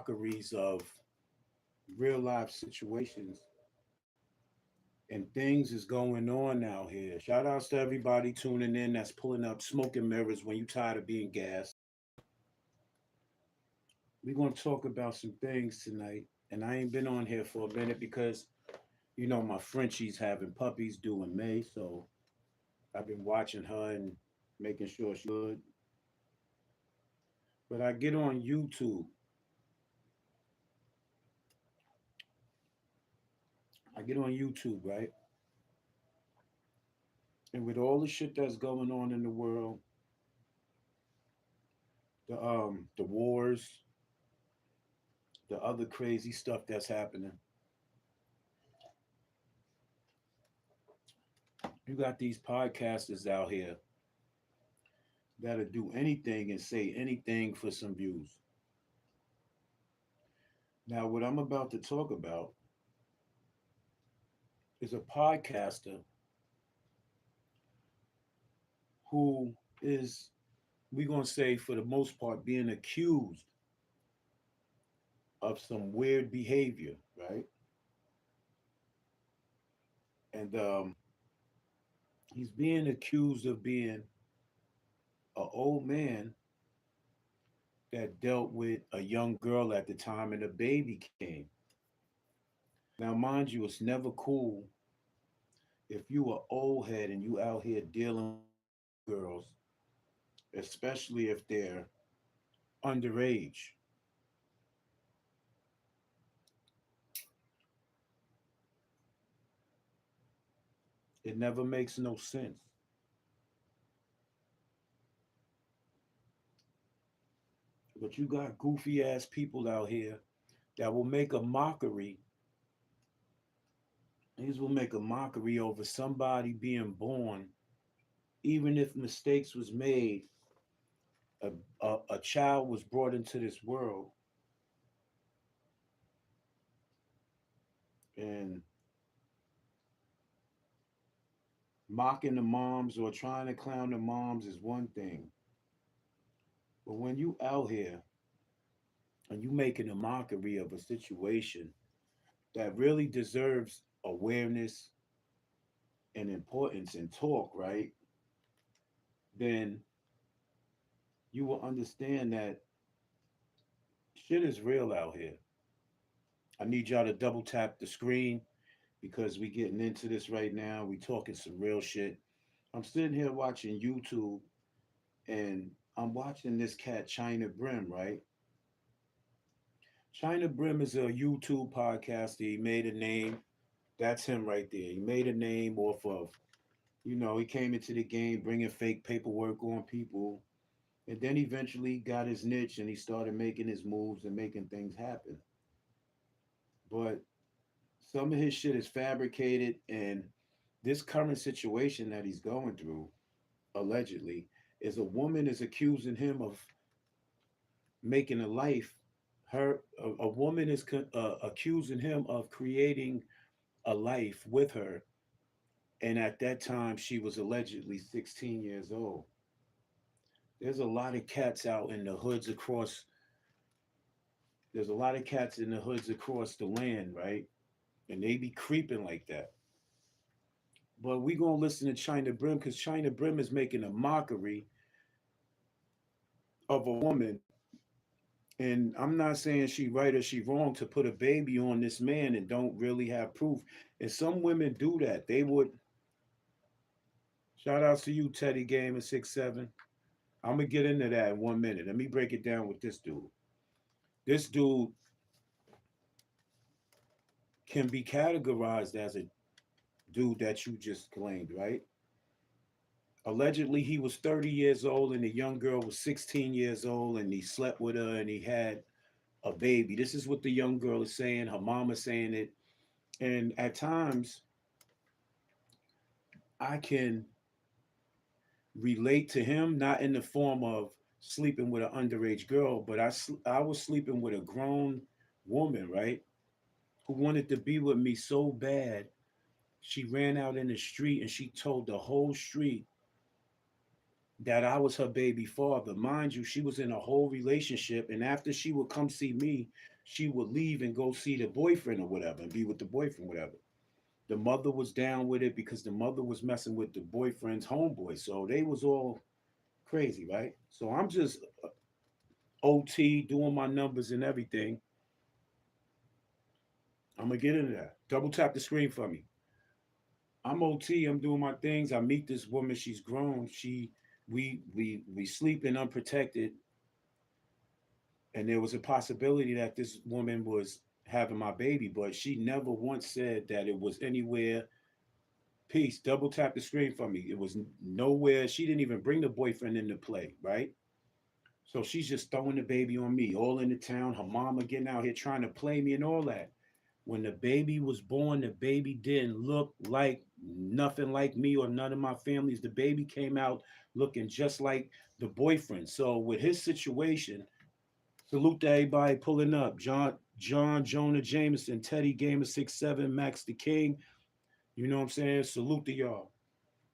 mockeries of real life situations and things is going on out here. Shout outs to everybody tuning in that's pulling up smoking mirrors when you tired of being gassed. We're going to talk about some things tonight. And I ain't been on here for a minute because, my Frenchie's having puppies due in May. So I've been watching her and making sure she's good. But I get on YouTube. I get on YouTube, right? And with all the shit that's going on in the world, the wars, the other crazy stuff that's happening, you got these podcasters out here that'll do anything and say anything for some views. Now, what I'm about to talk about is a podcaster who is, we're going to say, for the most part, being accused of some weird behavior, right? And he's being accused of being an old man that dealt with a young girl at the time and a baby came. Now, mind you, it's never cool if you are old head and you out here dealing with girls, especially if they're underage. It never makes no sense. But you got goofy ass people out here that will make a mockery. These will make a mockery over somebody being born, even if mistakes was made. A child was brought into this world, and mocking the moms or trying to clown the moms is one thing. But when you out here and you making a mockery of a situation that really deserves awareness and importance and talk, right? Then you will understand that shit is real out here. I need y'all to double tap the screen because we getting into this right now. We talking some real shit. I'm sitting here watching YouTube and I'm watching this cat China Brim, right? China Brim is a YouTube podcaster. He made a name. That's him right there. He made a name off of, he came into the game bringing fake paperwork on people. And then eventually got his niche and he started making his moves and making things happen. But some of his shit is fabricated, and this current situation that he's going through, allegedly, is a woman is accusing him of making a life. A woman is accusing him of creating a life with her, and at that time she was allegedly 16 years old. There's a lot of cats out in the hoods across. There's a lot of cats in the hoods across the land, right? And they be creeping like that. But we gonna listen to China Brim because China Brim is making a mockery of a woman. And I'm not saying she right or she wrong to put a baby on this man and don't really have proof. And some women do that. They would shout outs to you, Teddy Game at 6'7". I'm gonna get into that in 1 minute. Let me break it down with this dude. This dude can be categorized as a dude that you just claimed, right? Allegedly, he was 30 years old and the young girl was 16 years old and he slept with her and he had a baby. This is what the young girl is saying. Her mama saying it. And at times, I can relate to him, not in the form of sleeping with an underage girl, but I was sleeping with a grown woman, right? Who wanted to be with me so bad. She ran out in the street and she told the whole street that I was her baby father. Mind you, she was in a whole relationship. And after she would come see me, she would leave and go see the boyfriend or whatever and be with the boyfriend, whatever. The mother was down with it because the mother was messing with the boyfriend's homeboy. So they was all crazy, right? So I'm just OT doing my numbers and everything. I'm gonna get into that. Double tap the screen for me. I'm OT. I'm doing my things. I meet this woman. She's grown. We sleeping unprotected, and there was a possibility that this woman was having my baby, but she never once said that it was anywhere. Peace. Double tap the screen for me. It was nowhere. She didn't even bring the boyfriend into play, right? So she's just throwing the baby on me, all in the town. Her mama getting out here trying to play me and all that. When the baby was born, the baby didn't look like nothing like me or none of my families. The baby came out looking just like the boyfriend. So with his situation, salute to everybody pulling up. John Jonah Jameson, Teddy Gamer 67, Max the King. You know what I'm saying? Salute to y'all.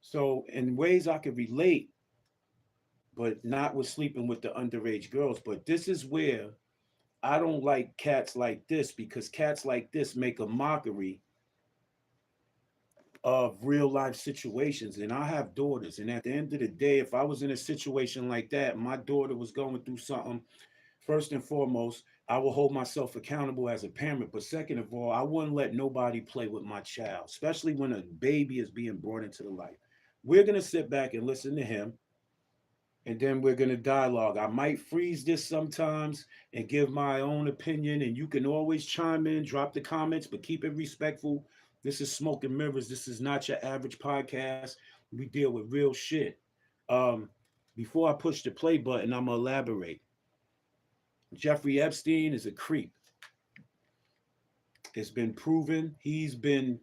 So in ways I could relate, but not with sleeping with the underage girls. But this is where I don't like cats like this, because cats like this make a mockery of real life situations. And I have daughters. And at the end of the day, if I was in a situation like that, my daughter was going through something, first and foremost, I will hold myself accountable as a parent. But second of all, I wouldn't let nobody play with my child, especially when a baby is being brought into the life. We're going to sit back and listen to him, and then we're going to dialogue. I might freeze this sometimes and give my own opinion, and you can always chime in, drop the comments, but keep it respectful. This is Smoke and Mirrors. This is not your average podcast. We deal with real shit. Um, Before I push the play button, I'm going to elaborate. Jeffrey Epstein is a creep. It's been proven. He's been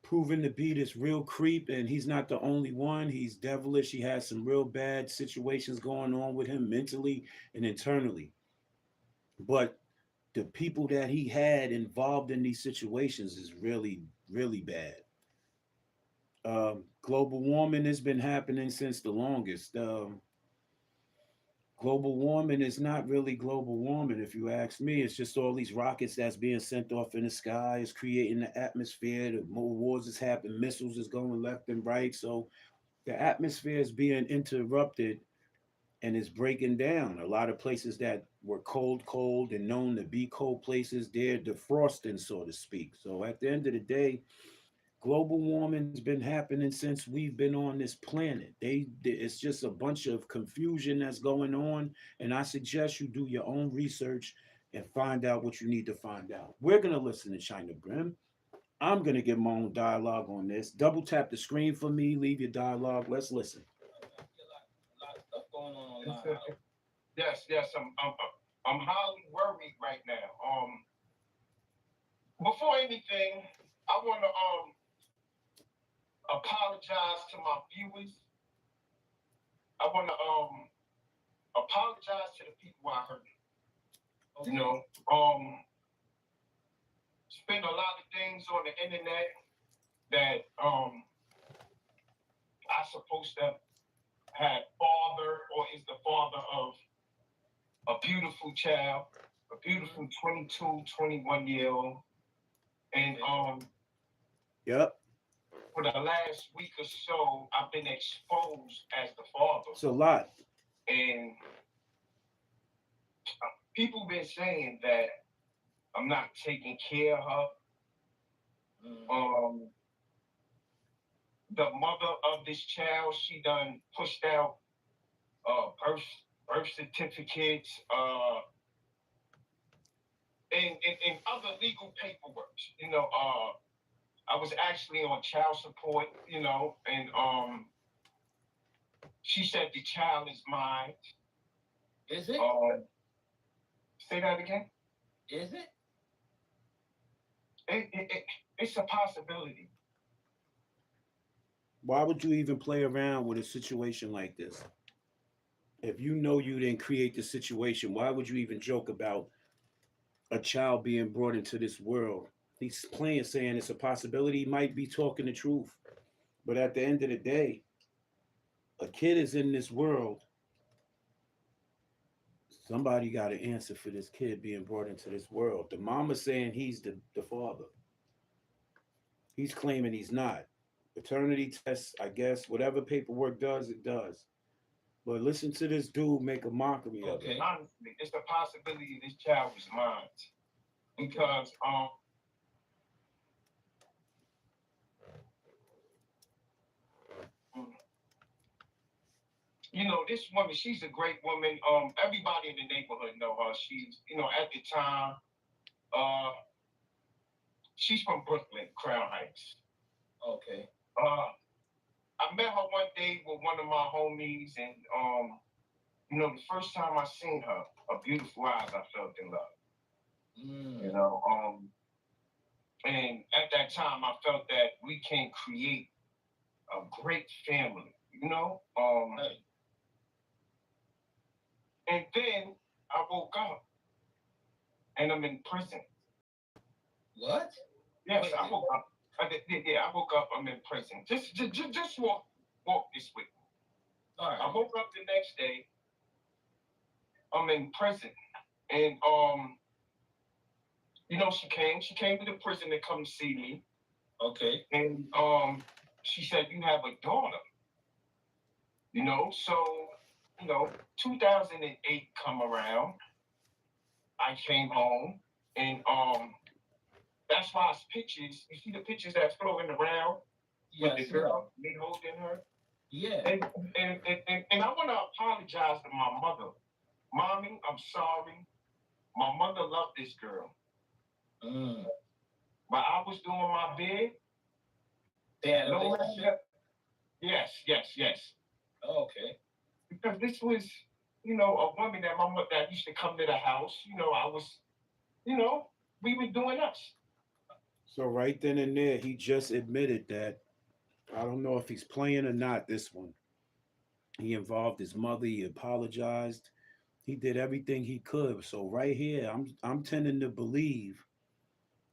proven to be this real creep, and he's not the only one. He's devilish. He has some real bad situations going on with him mentally and internally. But the people that he had involved in these situations is really, really bad. Global warming has been happening since the longest. Global warming is not really global warming, if you ask me. It's just all these rockets that's being sent off in the sky is creating the atmosphere. The more wars is happening, missiles is going left and right. So the atmosphere is being interrupted and is breaking down. A lot of places that were cold, and known to be cold places, they're defrosting, so to speak. So at the end of the day, global warming's been happening since we've been on this planet. It's just a bunch of confusion that's going on, and I suggest you do your own research and find out what you need to find out. We're gonna listen to China Brim. I'm gonna get my own dialogue on this. Double tap the screen for me. Leave your dialogue. Let's listen. A lot of stuff going on online. Yes, yes, I'm highly worried right now. Before anything, I want to apologize to my viewers. I want to apologize to the people I hurt. You know, spend a lot of things on the internet that I supposed to have father or is the father of a beautiful child, a beautiful 22, 21-year old. And Yep. for the last week or so, I've been exposed as the father. It's a lot. And people been saying that I'm not taking care of her. The mother of this child, she done pushed out birth certificates, and other legal paperwork. You know, I was actually on child support, you know, and she said the child is mine. Is it? Say that again. Is it? It's a possibility. Why would you even play around with a situation like this? If you know you didn't create the situation, why would you even joke about a child being brought into this world? He's playing, saying it's a possibility. He might be talking the truth. But at the end of the day, a kid is in this world Somebody got to answer for this kid being brought into this world. The mama saying he's the father. He's claiming he's not. Paternity tests, I guess, whatever paperwork does, it does. But listen to this dude make a mockery of it. Okay. Honestly, it's a possibility this child was mine because you know, this woman, she's a great woman. Everybody in the neighborhood know her. She's, you know, at the time, uh, she's from Brooklyn, Crown Heights. Okay. I met her one day with one of my homies, and you know, the first time I seen her, her beautiful eyes, I felt in love. You know, and at that time, I felt that we can create a great family. You know, Right. and then I woke up, and I'm in prison. What? Yes, Wait, I woke up. Yeah, I woke up. I'm in prison. Just walk this with me. All I right. woke up the next day. I'm in prison, and you know, she came. She came to the prison to come see me, Okay. and she said, "You have a daughter." You know, so you know, 2008 come around. I came home, and that's why it's pictures. You see the pictures that's floating around with the Yes. girl, me holding her. Yeah. And I want to apologize to my mother. Mommy, I'm sorry. My mother loved this girl. But I was doing my bid. They had a No, relationship? yes. Okay. Because this was, you know, a woman that my mother that used to come to the house. You know, I was, you know, we were doing us. So right then and there, he just admitted that I don't know if he's playing or not. This one, he involved his mother. He apologized. He did everything he could. So right here, I'm tending to believe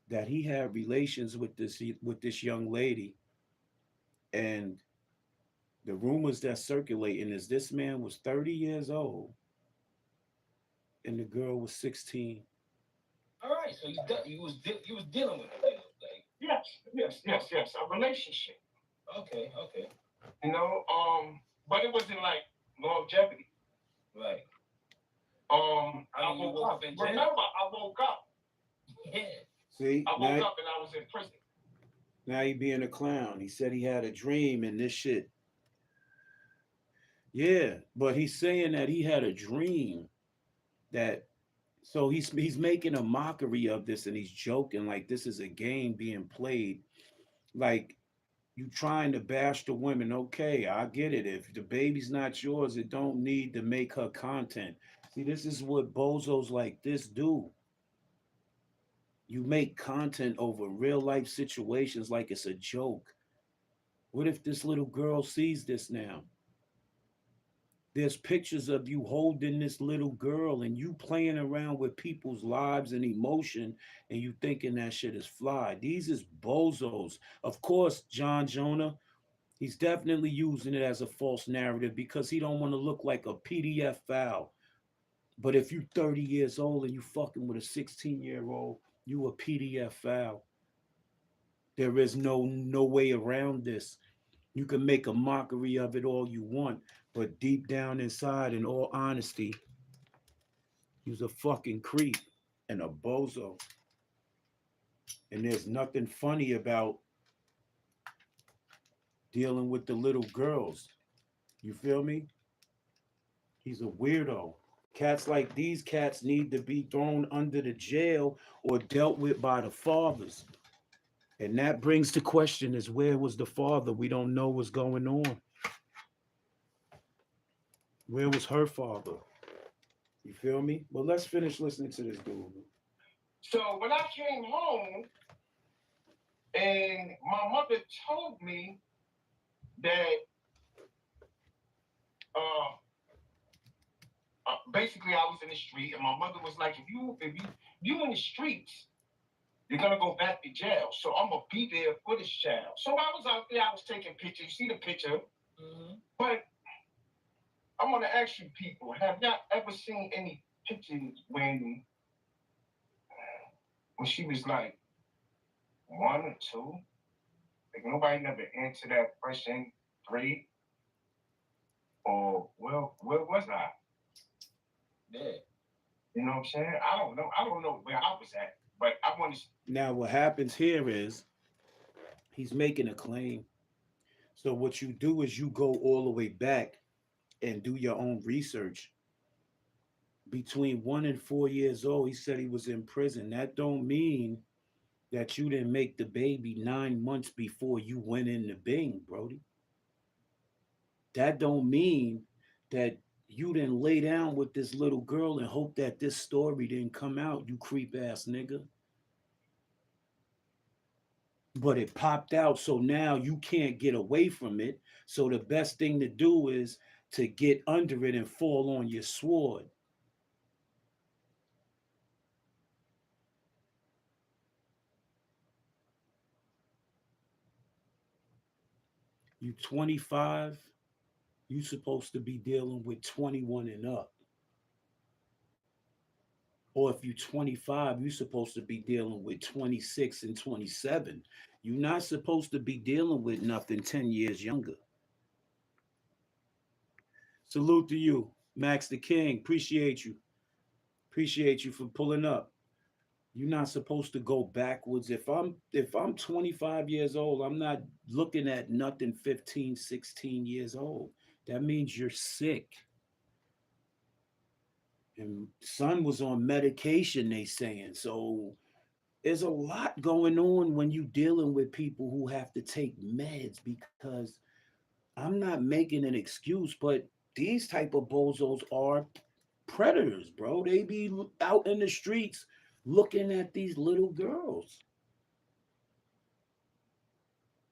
that he had relations with this young lady, and the rumors that circulating is this man was 30 years old and the girl was 16. All right. So you was dealing with it. Like, Yes. A relationship. okay. Okay. You know, but it wasn't like longevity. Right. I mean, you woke woke up. up in jail. Remember, I woke up. Yeah. See, I woke up and I was in prison. now he being a clown. He said he had a dream and this shit. Yeah, but he's saying that he had a dream that so he's making a mockery of this and he's joking like this is a game being played. Like you trying to bash the women. Okay, I get it. If the baby's not yours, it don't need to make her content. See, this is what bozos like this do. You make content over real life situations like it's a joke. What if this little girl sees this now? There's pictures of you holding this little girl and you playing around with people's lives and emotion and you thinking that shit is fly. These is bozos. Of course, John Jonah, he's definitely using it as a false narrative because he don't want to look like a PDF file. But if you 30 years old and you fucking with a 16-year-old, you a PDF file. There is no way around this. You can make a mockery of it all you want, but deep down inside, in all honesty, you's a fucking creep and a bozo. And there's nothing funny about dealing with the little girls. You feel me? He's a weirdo. Cats like these cats need to be thrown under the jail or dealt with by the fathers. And that brings the question is where was the father? We don't know what's going on. Where was her father? You feel me? Well, let's finish listening to this dude. So when I came home, and my mother told me that basically I was in the street, and my mother was like, if you in the streets, you're gonna go back to jail. So I'm gonna be there for this child. So I was out there, I was taking pictures. You see the picture, but I want to ask you people: have y'all ever seen any pictures when she was like 1 or 2. Like nobody never answered that question. 3 or where was I? Yeah. You know what I'm saying? I don't know. I don't know where I was at, but I want to. Now, what happens here is he's making a claim. So what you do is you go all the way back and do your own research. Between 1 and 4 years old, he said he was in prison. That don't mean that you didn't make the baby 9 months before you went in the Bing, Brody. That don't mean that you didn't lay down with this little girl and hope that this story didn't come out, you creep ass nigga. But it popped out, so now you can't get away from it. So the best thing to do is to get under it and fall on your sword. You 25, you supposed to be dealing with 21 and up. Or if you're 25, you're supposed to be dealing with 26 and 27. You're not supposed to be dealing with nothing 10 years younger. Salute to you, Max the King. Appreciate you. Appreciate you for pulling up. You're not supposed to go backwards. If I'm 25 years old, I'm not looking at nothing 15, 16 years old. That means you're sick. And son was on medication, they saying. So there's a lot going on when you dealing with people who have to take meds, because I'm not making an excuse, but these type of bozos are predators, bro. They be out in the streets looking at these little girls.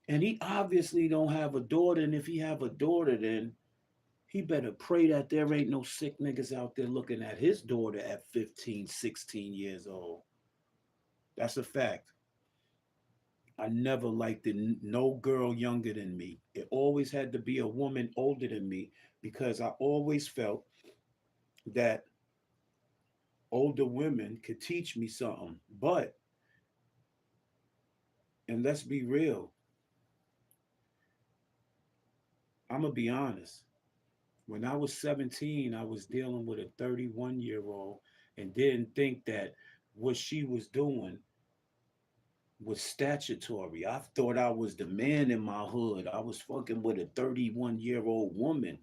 And he obviously don't have a daughter, and if he have a daughter, then he better pray that there ain't no sick niggas out there looking at his daughter at 15, 16 years old. That's a fact. I never liked it, no girl younger than me. It always had to be a woman older than me, because I always felt that older women could teach me something. But, and let's be real, I'm going to be honest. When I was 17, I was dealing with a 31-year-old and didn't think that what she was doing was statutory. I thought I was the man in my hood. I was fucking with a 31-year-old woman.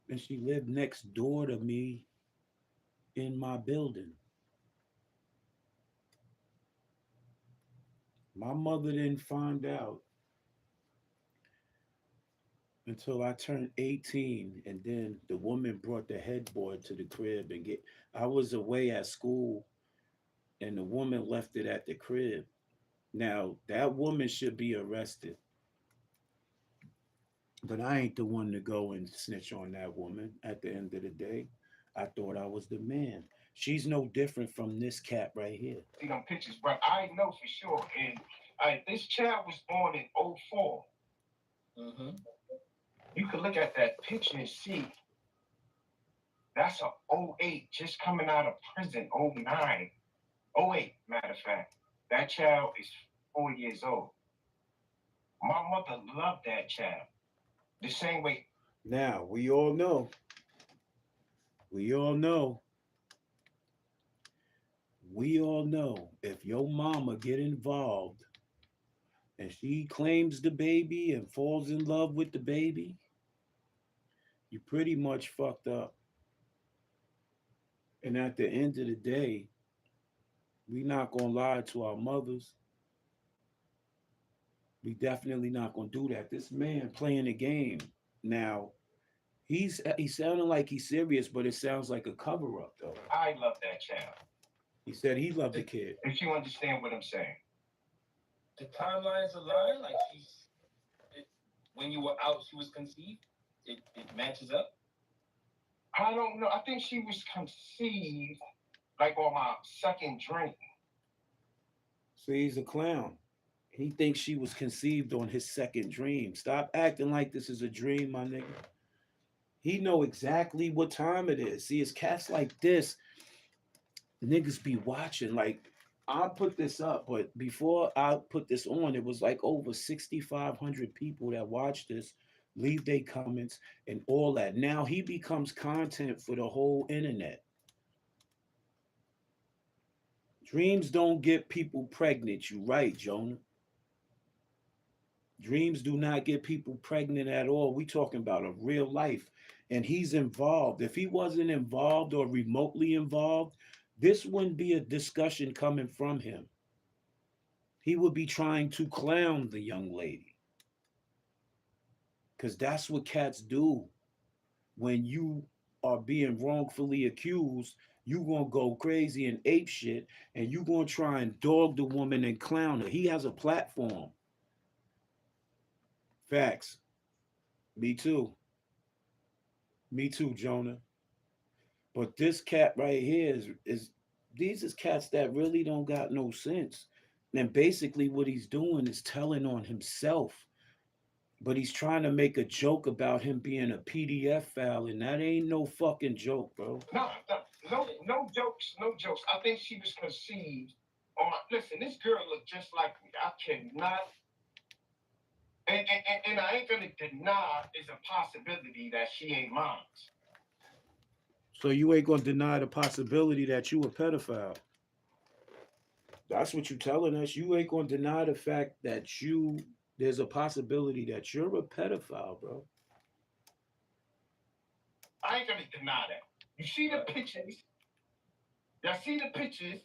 And she lived next door to me in my building. My mother didn't find out until I turned 18, and then the woman brought the headboard to the crib and get I was away at school, and the woman left it at the crib. Now, that woman should be arrested, but I ain't the one to go and snitch on that woman. At the end of the day, I thought I was the man. She's no different from this cat right here. See them pictures, but I know for sure. And this child was born in '04. Mm-hmm. You can look at that picture and see that's a '08 just coming out of prison, '09, '08, matter of fact. That child is 4 years old. My mother loved that child the same way. Now, we all know, we all know if your mama get involved and she claims the baby and falls in love with the baby, you pretty much fucked up. And at the end of the day, we not gonna lie to our mothers. We definitely not gonna do that. This man playing a game. Now, he's sounding like he's serious, but it sounds like a cover up though. I love that child. He said he loved the kid. If you understand what I'm saying. The timelines align. Like when you were out, she was conceived. It matches up. I don't know. I think she was conceived like on my second drink. See, he's a clown. He thinks she was conceived on his second dream. Stop acting like this is a dream, my nigga. He know exactly what time it is. See, it's cats like this. Niggas be watching. Like, I put this up, but before I put this on, it was like over 6,500 people that watched this, leave their comments and all that. Now he becomes content for the whole internet. Dreams don't get people pregnant. You right, Jonah. Dreams do not get people pregnant at all. We talking about a real life. And he's involved. If he wasn't involved or remotely involved, this wouldn't be a discussion coming from him. He would be trying to clown the young lady. Because that's what cats do. When you are being wrongfully accused, you gonna go crazy and ape shit, and you gonna try and dog the woman and clown her. He has a platform. Facts. Me too. Me too, Jonah. But this cat right here is these is cats that really don't got no sense. And basically what he's doing is telling on himself. But he's trying to make a joke about him being a PDF file, and that ain't no fucking joke, bro. No jokes, no jokes. I think she was conceived. Listen, this girl looked just like me. I cannot. And I ain't gonna deny there's a possibility that she ain't mine. So you ain't gonna deny the possibility that you a pedophile. That's what you telling us. You ain't gonna deny the fact that there's a possibility that you're a pedophile, bro. I ain't gonna deny that. You see the pictures. Y'all see the pictures.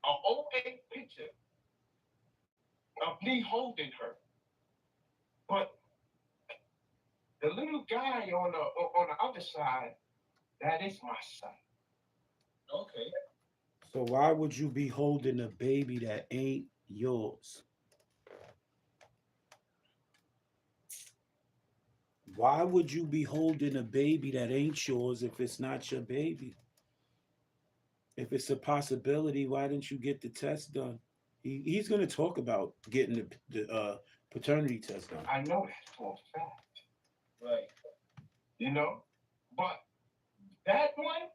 An 08 picture of me holding her. But the little guy on the other side, that is my son. Okay. So why would you be holding a baby that ain't yours? Why would you be holding a baby that ain't yours if it's not your baby? If it's a possibility, why didn't you get the test done? He's going to talk about getting the paternity test done. I know that for a fact. Right. You know? But that one,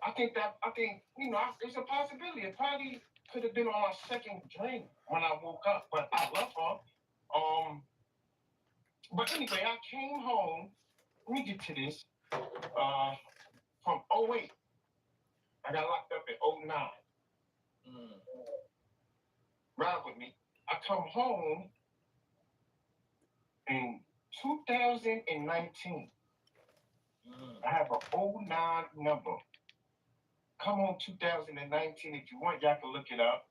I think, it's a possibility. It probably could have been on my second dream when I woke up, but I love her. But anyway, I came home. Let me get to this. From 08. I got locked up in 09. Ride with me. I come home in 2019. I have an 09 number. Come on 2019 if you want, y'all can look it up.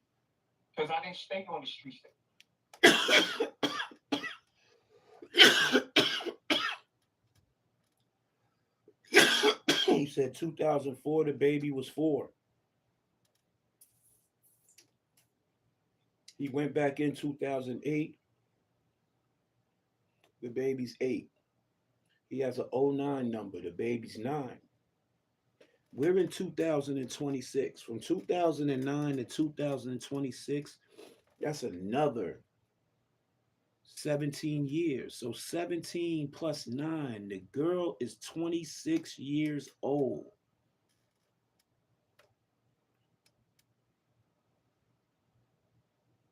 Because I didn't stay on the streets. He said 2004, the baby was 4. He went back in 2008. The baby's 8. He has an 09 number. The baby's 9. We're in 2026. From 2009 to 2026, that's another 17 years. So 17 plus 9, the girl is 26 years old.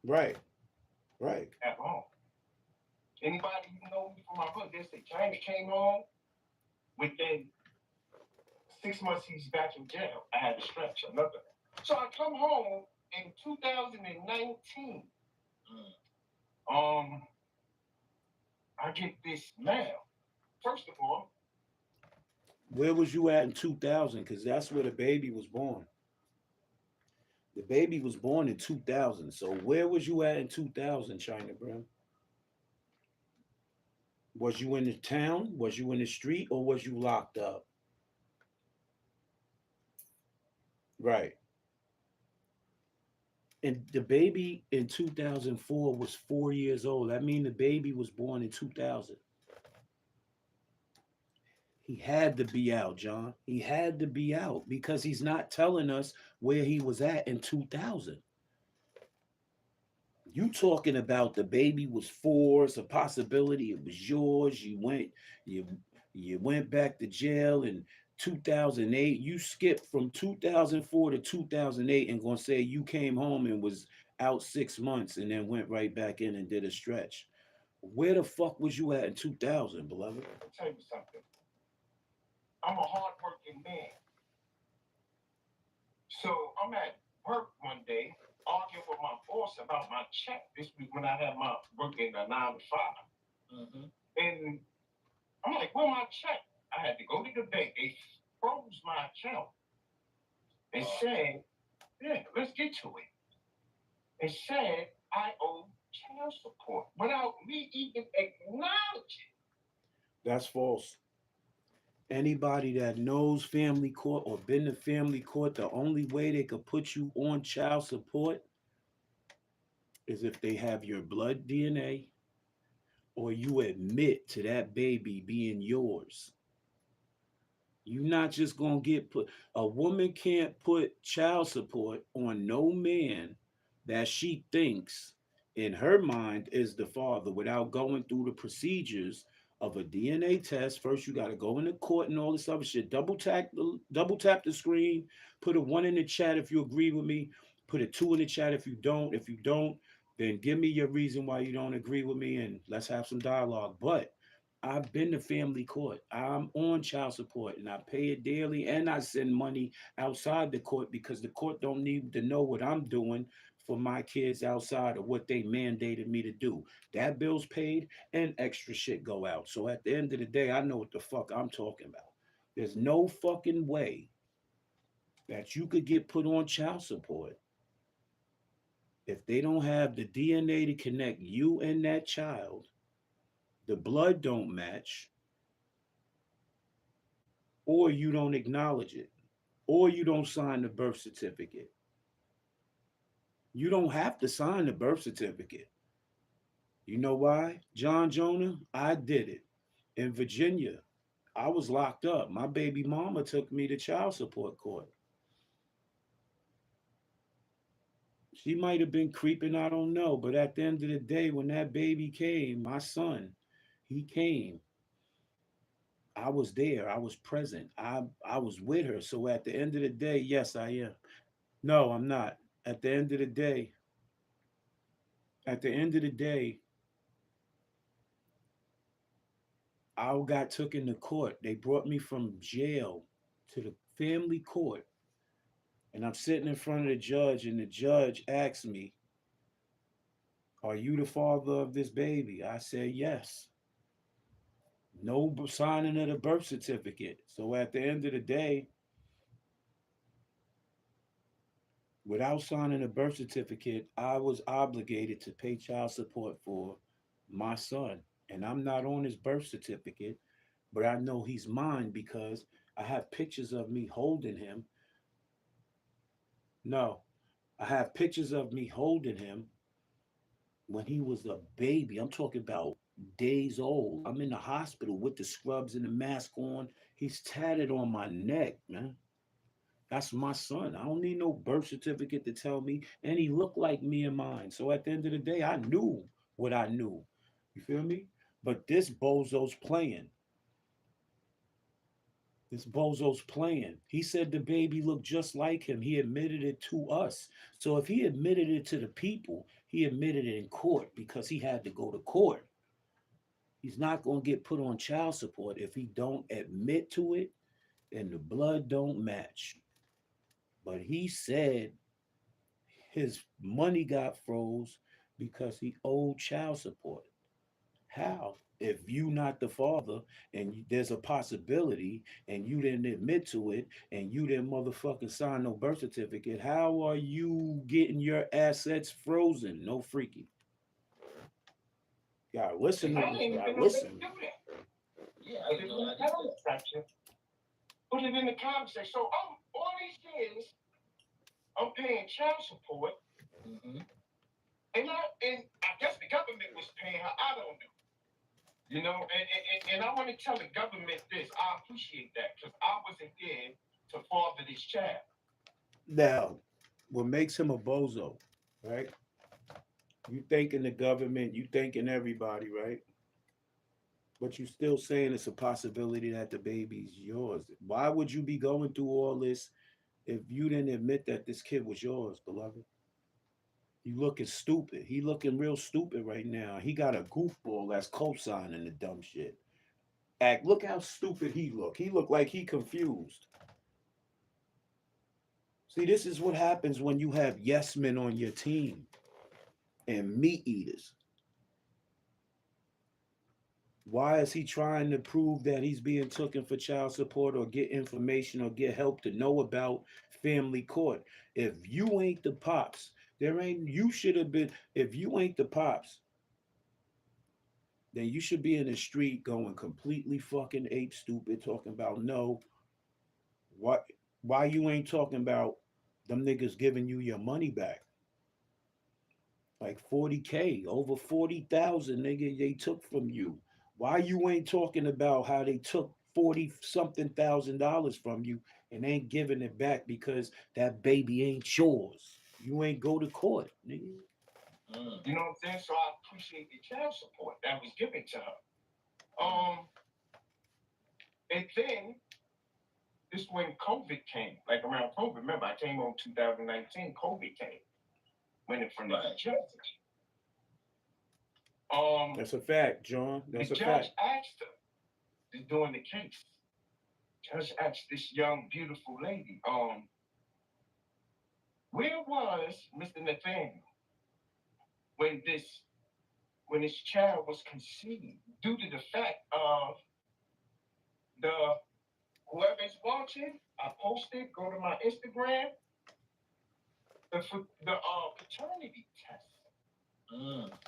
Right. At home. Anybody who know me from my book, they say China came home. Within 6 months, he's back in jail. I had to stretch another. So I come home in 2019. I get this mail. First of all, where was you at in 2000? Because that's where the baby was born. The baby was born in 2000. So where was you at in 2000, China Brown? Was you in the town? Was you in the street? Or was you locked up? Right. And the baby in 2004 was 4 years old. That means the baby was born in 2000. He had to be out, John. He had to be out because he's not telling us where he was at in 2000. You talking about the baby was 4, it's a possibility it was yours. You you went back to jail in 2008. You skipped from 2004 to 2008 and gonna say you came home and was out 6 months and then went right back in and did a stretch. Where the fuck was you at in 2000, beloved? I'll tell you something. I'm a hardworking man. So I'm at work one day arguing with my boss about my check this week when I had my working a 9 to 5. Mm-hmm. And I'm like, where my check? I had to go to the bank. They froze my account and said, yeah, let's get to it. And said I owe child support without me even acknowledging. That's false. Anybody that knows family court or been to family court, the only way they could put you on child support is if they have your blood DNA or you admit to that baby being yours. You're not just gonna get put. A woman can't put child support on no man that she thinks in her mind is the father without going through the procedures of a DNA test. First, you got to go into court and all this other shit. Double tap the screen. Put a 1 in the chat if you agree with me. Put a 2 in the chat if you don't. If you don't, then give me your reason why you don't agree with me, and let's have some dialogue. But I've been to family court. I'm on child support and I pay it daily and I send money outside the court because the court don't need to know what I'm doing for my kids outside of what they mandated me to do. That bill's paid and extra shit go out. So at the end of the day, I know what the fuck I'm talking about. There's no fucking way that you could get put on child support if they don't have the DNA to connect you and that child, the blood don't match, or you don't acknowledge it, or you don't sign the birth certificate. You don't have to sign the birth certificate. You know why? John Jonah, I did it. In Virginia, I was locked up. My baby mama took me to child support court. She might have been creeping, I don't know. But at the end of the day, when that baby came, my son, he came. I was there. I was present. I was with her. So at the end of the day, yes, I am. No, I'm not. At the end of the day, at the end of the day, I got took into court. They brought me from jail to the family court. And I'm sitting in front of the judge, and the judge asked me, are you the father of this baby? I said, yes. No signing of the birth certificate. So at the end of the day, without signing a birth certificate, I was obligated to pay child support for my son. And I'm not on his birth certificate, but I know he's mine because I have pictures of me holding him. No, I have pictures of me holding him when he was a baby. I'm talking about days old. I'm in the hospital with the scrubs and the mask on. He's tatted on my neck, man. That's my son. I don't need no birth certificate to tell me. And he looked like me and mine. So at the end of the day, I knew what I knew. You feel me? But this bozo's playing. This bozo's playing. He said the baby looked just like him. He admitted it to us. So if he admitted it to the people, he admitted it in court because he had to go to court. He's not going to get put on child support if he don't admit to it and the blood don't match. But he said his money got froze because he owed child support. How? If you not the father and there's a possibility and you didn't admit to it and you didn't motherfucking sign no birth certificate, how are you getting your assets frozen? No freaky. Gotta listen to I me. didn't Gotta even know they listen. could do that. Yeah, Put I it didn't in know the I did comment section. Put it in the comment section. So all these years I'm paying child support, that. Mm-hmm. and I guess the government was paying her. I don't know. You know, and I want to tell the government this. I appreciate that because I wasn't there to father this child. Now, what makes him a bozo, right? You thanking the government, you thanking everybody, right? But you still saying it's a possibility that the baby's yours. Why would you be going through all this if you didn't admit that this kid was yours, beloved? You looking stupid. He looking real stupid right now. He got a goofball that's co-signing the dumb shit. Act, look how stupid he look. He look like he confused. See, this is what happens when you have yes men on your team and meat eaters. Why is he trying to prove that he's being taken for child support or get information or get help to know about family court? If you ain't the pops, there ain't, you should have been, if you ain't the pops, then you should be in the street going completely fucking ape stupid, talking about no, what, why you ain't talking about them niggas giving you your money back? Like 40K, over 40,000, nigga, they took from you. Why you ain't talking about how they took 40 something $1,000 from you and ain't giving it back because that baby ain't yours? You ain't go to court, nigga. You know what I'm saying? So I appreciate the child support that was given to her. And then this when COVID came, like around COVID. Remember, I came on 2019. COVID came, went in front of the judge. That's a fact, John. That's the a judge fact. asked her, during the case, judge asked this young, beautiful lady, where was Mr. Nathaniel when this child was conceived? Due to the fact of the whoever's watching, I posted, go to my Instagram, the paternity test.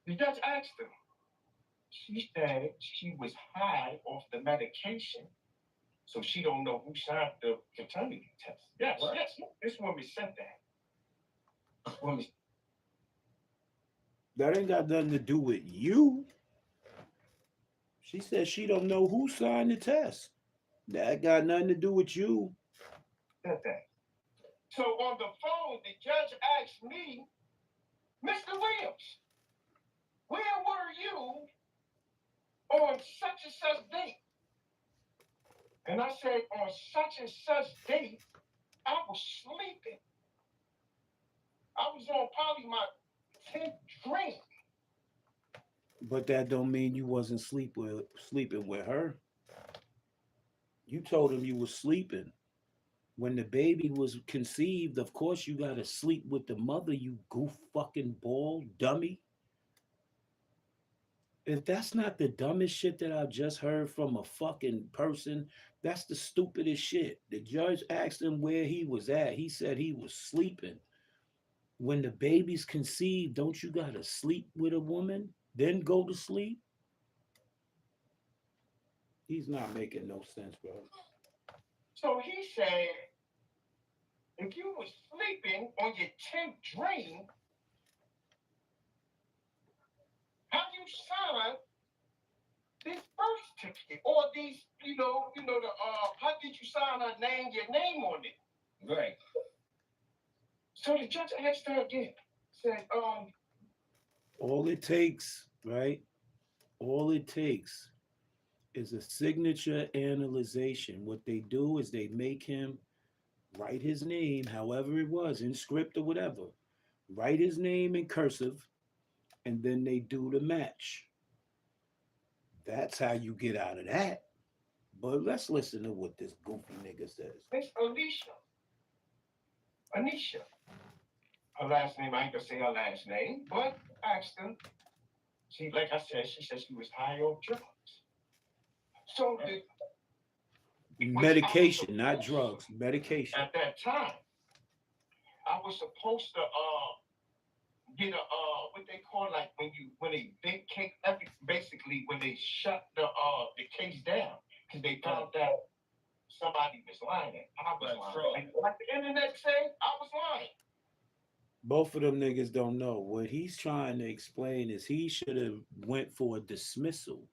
The judge asked her. She said she was high off the medication, so she don't know who signed the paternity test. Yes, what? Yes, this woman said that. That ain't got nothing to do with you. She said she don't know who signed the test. That got nothing to do with you. Said that. So on the phone, the judge asked me, Mr. Williams, where were you on such and such date? And I said, on such and such date, I was sleeping. I was on probably my 10th drink. But that don't mean you wasn't sleeping with her. You told him you was sleeping. When the baby was conceived, of course you gotta sleep with the mother, you goof fucking ball dummy. If that's not the dumbest shit that I've just heard from a fucking person, that's the stupidest shit. The judge asked him where he was at. He said he was sleeping. When the baby's conceived, don't you gotta sleep with a woman, then go to sleep? He's not making no sense, bro. So he said, if you was sleeping on your 10th drink, how you sign this birth certificate or these, how did you sign your name on it? Right. So the judge asked her again, said, all it takes, right? All it takes is a signature analyzation. What they do is they make him write his name, however it was, in script or whatever. Write his name in cursive, and then they do the match. That's how you get out of that. But let's listen to what this goofy nigga says. Miss Anisha. Her last name, I ain't gonna say her last name, but asked her. She, like I said, she said she was high on drugs. So medication, not drugs, medication. At that time, I was supposed to get a what they call, like when they big cake, basically when they shut the case down because they found out somebody was lying. I was lying. Like the internet say, I was lying. Both of them niggas don't know. What he's trying to explain is he should have went for a dismissal.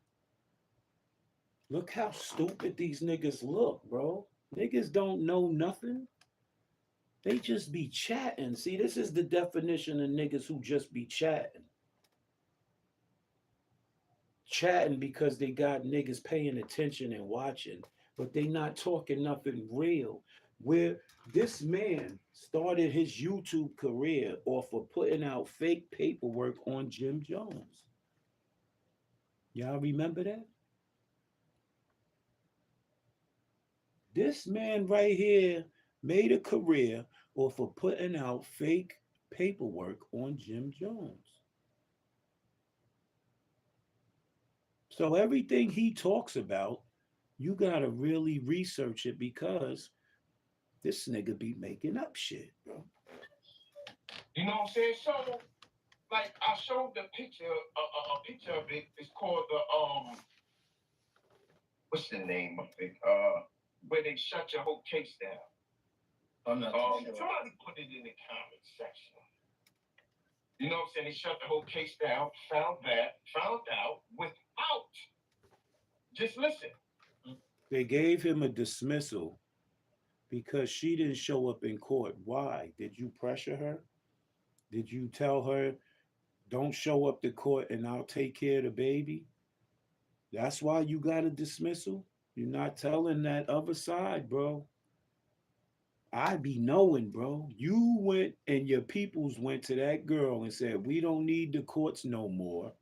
Look how stupid these niggas look, bro. Niggas don't know nothing. They just be chatting. See, this is the definition of niggas who just be chatting. Chatting because they got niggas paying attention and watching, but they not talking nothing real. Where this man started his YouTube career off of putting out fake paperwork on Jim Jones. Y'all remember that? This man right here made a career off of putting out fake paperwork on Jim Jones. So everything he talks about, you gotta really research it because this nigga be making up shit, bro. You know what I'm saying? So, like, I showed the picture, a picture of it. It's called the what's the name of it? Where they shut your whole case down. I'm not sure. Somebody put it in the comment section. You know what I'm saying? They shut the whole case down, found out without. Just listen. They gave him a dismissal because she didn't show up in court. Why? Did you pressure her? Did you tell her, don't show up to court and I'll take care of the baby? That's why you got a dismissal? You're not telling that other side, bro. I be knowing, bro. You went and your peoples went to that girl and said, we don't need the courts no more.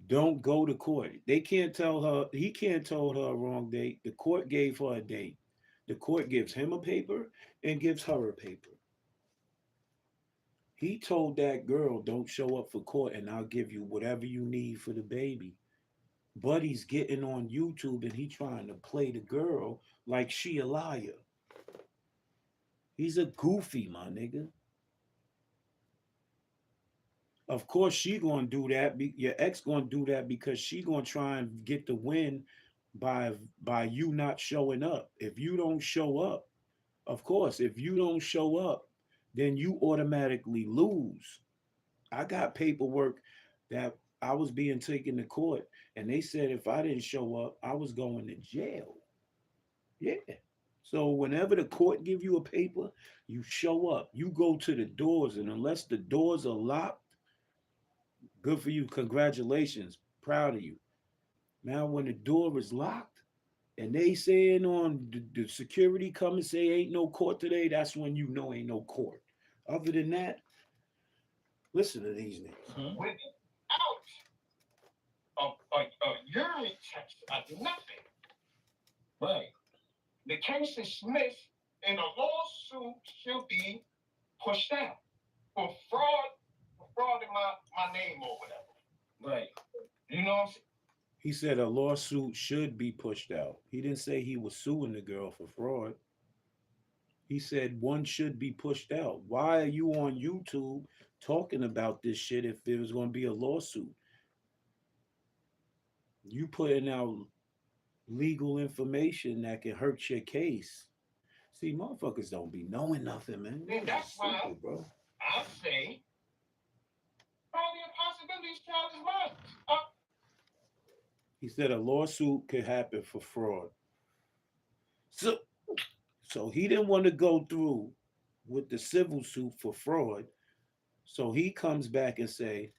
Don't go to court. They can't tell her, he can't tell her a wrong date. The court gave her a date. The court gives him a paper and gives her a paper. He told that girl, don't show up for court and I'll give you whatever you need for the baby. But he's getting on YouTube and he trying to play the girl like she a liar. He's a goofy, my nigga. Of course, she gonna do that. Your ex gonna do that because she gonna try and get the win by you not showing up. If you don't show up, of course, if you don't show up, then you automatically lose. I got paperwork that I was being taken to court, and they said if I didn't show up, I was going to jail. Yeah. So whenever the court give you a paper, you show up. You go to the doors, and unless the doors are locked, good for you. Congratulations. Proud of you. Now, when the door is locked and they saying on the security come and say ain't no court today, that's when you know ain't no court. Other than that, listen to these niggas. Without a urine test, nothing. Right. The case is dismissed and a lawsuit should be pushed out for fraud in my name or whatever. Right. You know what I'm saying? He said a lawsuit should be pushed out. He didn't say he was suing the girl for fraud. He said one should be pushed out. Why are you on YouTube talking about this shit if there was going to be a lawsuit? You putting out legal information that can hurt your case. See, motherfuckers don't be knowing nothing, man. And that's why stupid, bro. I say probably a possibility this child is mine. He said a lawsuit could happen for fraud. So he didn't want to go through with the civil suit for fraud. So he comes back and say,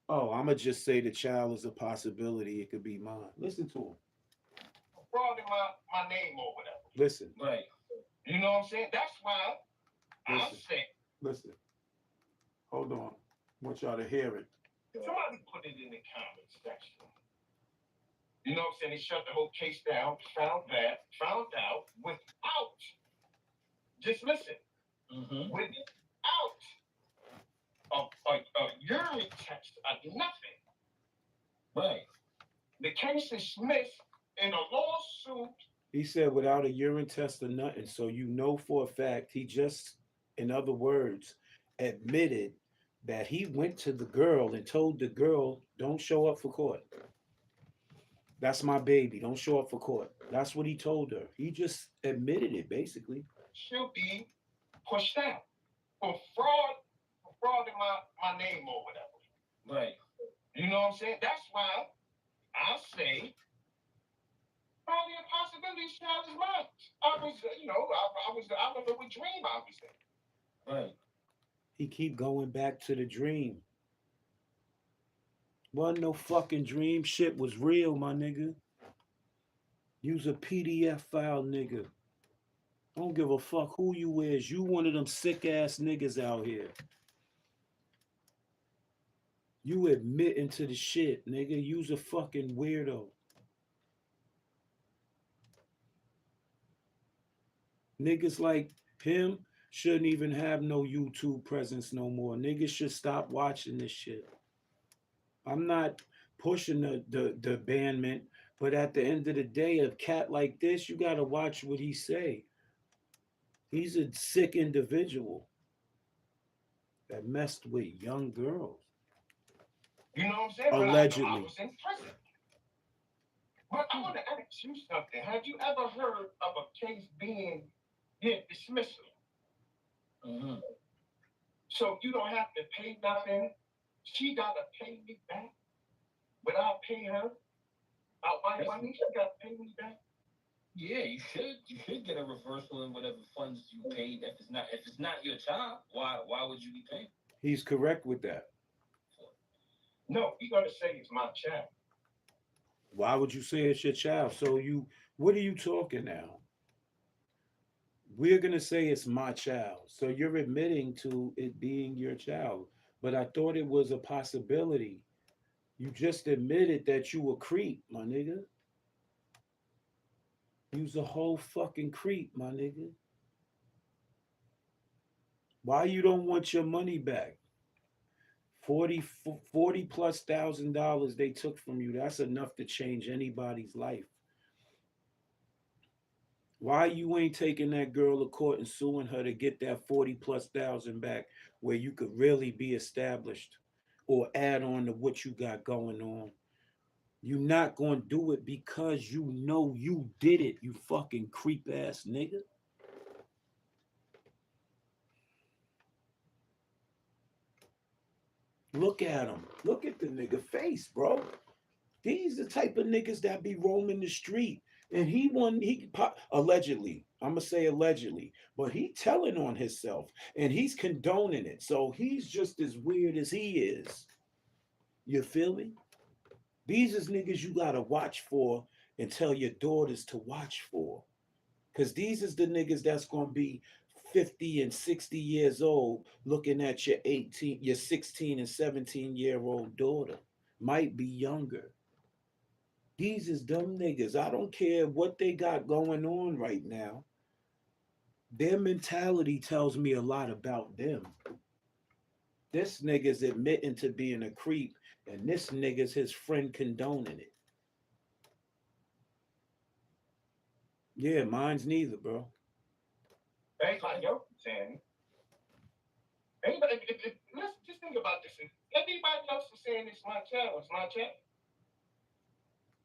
oh, I'm going to just say the child is a possibility. It could be mine. Listen to him. Fraud in my name or whatever. Listen. Right. You know what I'm saying? That's why I say. Listen. Hold on. I want y'all to hear it. Somebody put it in the comments section. You know what I'm saying? They shut the whole case down, found out without, just listen, without a urine test, nothing. Right. The case is dismissed in a lawsuit. He said without a urine test or nothing. So you know for a fact, he just, in other words, admitted that he went to the girl and told the girl, don't show up for court. That's my baby. Don't show up for court. That's what he told her. He just admitted it, basically. Should be pushed out for fraud in my name or whatever. Right. You know what I'm saying? That's why I say probably a possibility this child is mine. I was, I don't know what dream I was in. Right. He keep going back to the dream. Wasn't no fucking dream. Shit was real, my nigga. Use a PDF file, nigga. I don't give a fuck who you is. You one of them sick ass niggas out here. You admitting to the shit, nigga. You's a fucking weirdo. Niggas like him shouldn't even have no YouTube presence no more. Niggas should stop watching this shit. I'm not pushing the banment, but at the end of the day, a cat like this, you gotta watch what he say. He's a sick individual that messed with young girls. You know what I'm saying? Allegedly. But I was in prison. But I want to ask you something. Have you ever heard of a case being dismissal? Mm-hmm. So you don't have to pay nothing. She gotta pay me back. But I'll pay her out my money. She gotta pay me back. Yeah, you should. You should get a reversal in whatever funds you paid. If it's not your child, why would you be paying? He's correct with that. No, you're gonna say it's my child. Why would you say it's your child? So what are you talking now? We're gonna say it's my child. So you're admitting to it being your child. But I thought it was a possibility. You just admitted that you a creep, my nigga. You's a whole fucking creep, my nigga. Why you don't want your money back? 40 plus $1,000 they took from you. That's enough to change anybody's life. Why you ain't taking that girl to court and suing her to get that 40 plus thousand back where you could really be established or add on to what you got going on? You not going to do it because you know you did it, you fucking creep ass nigga. Look at him. Look at the nigga face, bro. These the type of niggas that be roaming the street. And allegedly, I'm gonna say allegedly, but he telling on himself and he's condoning it. So he's just as weird as he is. You feel me? These is niggas you gotta watch for and tell your daughters to watch for. Cause these is the niggas that's gonna be 50 and 60 years old looking at your 16 and 17-year-old daughter. Might be younger. These is dumb niggas. I don't care what they got going on right now. Their mentality tells me a lot about them. This nigga's admitting to being a creep, and this nigga's his friend condoning it. Yeah, mine's neither, bro. That's like yo saying. Anybody, let's just think about this. Everybody else is saying it's my child. It's my child.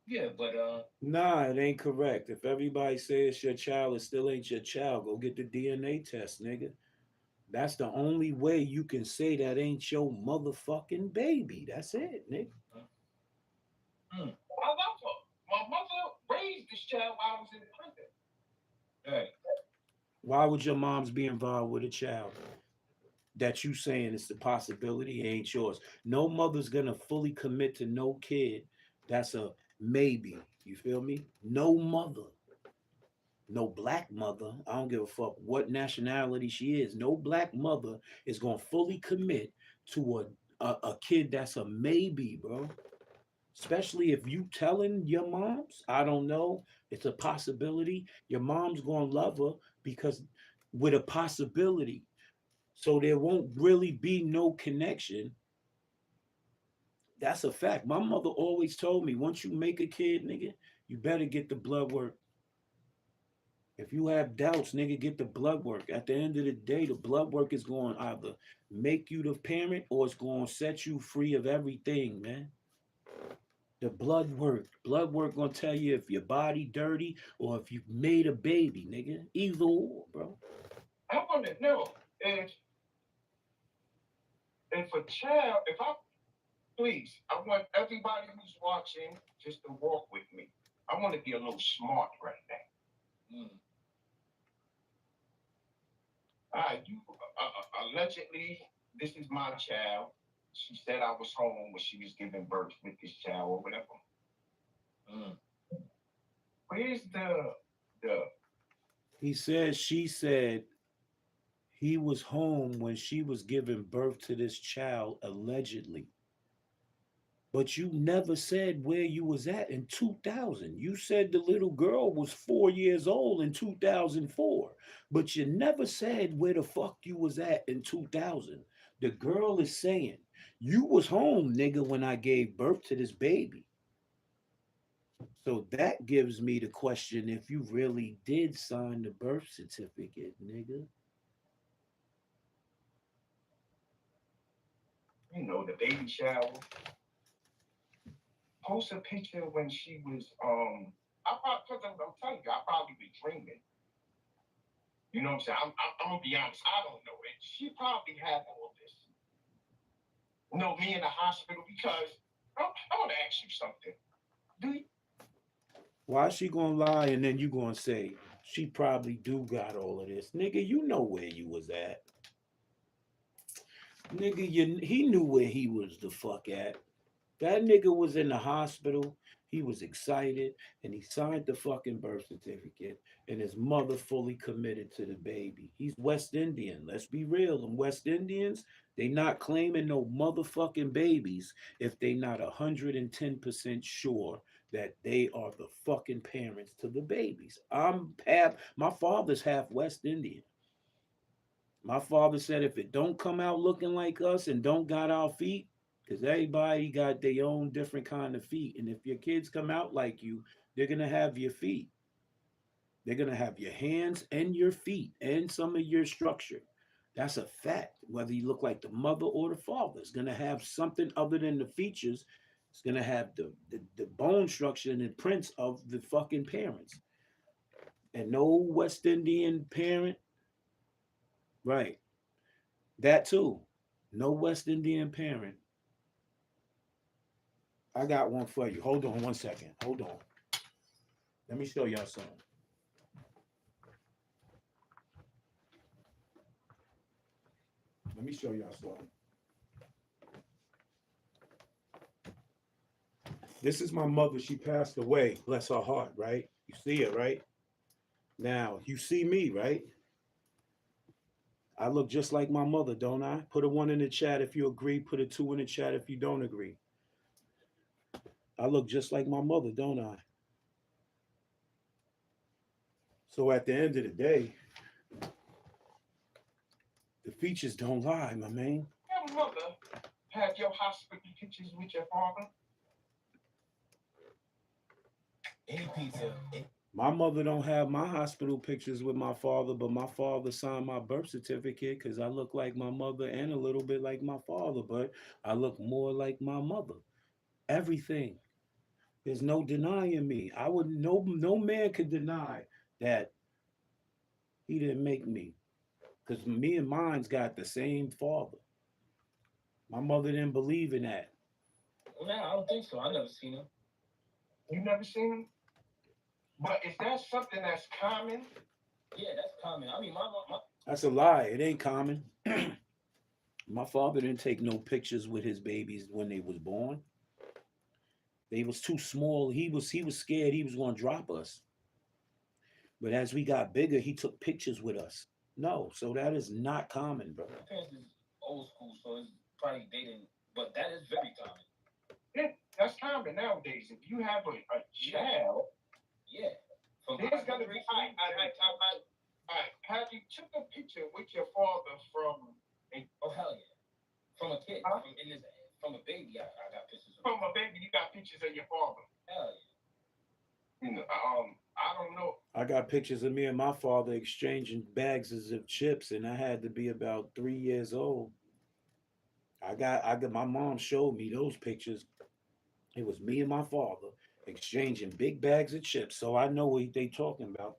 Yeah, but Nah, it ain't correct. If everybody says it's your child, it still ain't your child. Go get the DNA test, nigga. That's the only way you can say that ain't your motherfucking baby. That's it, nigga. I love her. My mother raised this child while I was in prison. right. Why would your moms be involved with a child that you saying is the possibility ain't yours? No mother's gonna fully commit to no kid. That's a maybe. You feel me? No mother. No black mother. I don't give a fuck what nationality she is. No black mother is gonna fully commit to a kid that's a maybe, bro. Especially if you telling your moms, I don't know, it's a possibility. Your mom's gonna love her because with a possibility. So there won't really be no connection. That's a fact. My mother always told me, once you make a kid, nigga, you better get the blood work. If you have doubts, nigga, get the blood work. At the end of the day, the blood work is going to either make you the parent or it's going to set you free of everything, man. The blood work gonna tell you if your body dirty or if you made a baby, nigga. Either or, bro. I want to know if a child, please, I want everybody who's watching just to walk with me. I want to be a little smart right now. You allegedly, this is my child. She said I was home when she was giving birth with this child or whatever. Mm. Where's the? He said she said he was home when she was giving birth to this child allegedly. But you never said where you was at in 2000. You said the little girl was 4 years old in 2004, but you never said where the fuck you was at in 2000. The girl is saying, you was home, nigga, when I gave birth to this baby. So that gives me the question if you really did sign the birth certificate, nigga. The baby shower. Post a picture when she was cause I'm telling you, I probably be dreaming. You know what I'm saying? I'm gonna be honest, I don't know it. She probably had all this. Me in the hospital because I want to ask you something. Do you? Why is she gonna lie and then you gonna say she probably do got all of this? Nigga, you know where you was at. Nigga, he knew where he was the fuck at. That nigga was in the hospital. He was excited and he signed the fucking birth certificate and his mother fully committed to the baby. He's West Indian. Let's be real. And West Indians, they not claiming no motherfucking babies if they not 110% sure that they are the fucking parents to the babies. My father's half West Indian. My father said if it don't come out looking like us and don't got our feet, because everybody got their own different kind of feet. And if your kids come out like you, they're gonna have your feet. They're gonna have your hands and your feet and some of your structure. That's a fact. Whether you look like the mother or the father, it's gonna have something other than the features. It's gonna have the bone structure and the prints of the fucking parents. And no West Indian parent, right? That too. No West Indian parent. I got one for you. Hold on one second. Hold on. Let me show y'all something. Let me show y'all something. This is my mother. She passed away. Bless her heart, right? You see it, right? Now, you see me, right? I look just like my mother, don't I? Put a one in the chat if you agree. Put a two in the chat if you don't agree. I look just like my mother, don't I? So at the end of the day, the features don't lie, my man. Your mother have your hospital pictures with your father? Any pizza. My mother don't have my hospital pictures with my father, but my father signed my birth certificate because I look like my mother and a little bit like my father, but I look more like my mother. Everything. There's no denying me. I would no man could deny that he didn't make me. Because me and mine's got the same father. My mother didn't believe in that. No, I don't think so. I never seen him. You never seen him? But is that something that's common? Yeah, that's common. I mean, my That's a lie. It ain't common. My father didn't take no pictures with his babies when they was born. They was too small. He was scared he was gonna drop us. But as we got bigger, he took pictures with us. No, so that is not common, bro. My parents is old school, so it's probably they didn't. But that is very common. Yeah, that's common nowadays. If you have a child, yeah, there's gonna be. Have you took a picture with your father from? Oh hell yeah, from a kid, huh? from a baby. I got pictures. From a baby, you got pictures of your father. Hell yeah. I don't know. I got pictures of me and my father exchanging bags of chips, and I had to be about 3 years old. I got my mom showed me those pictures. It was me and my father exchanging big bags of chips, so I know what they talking about.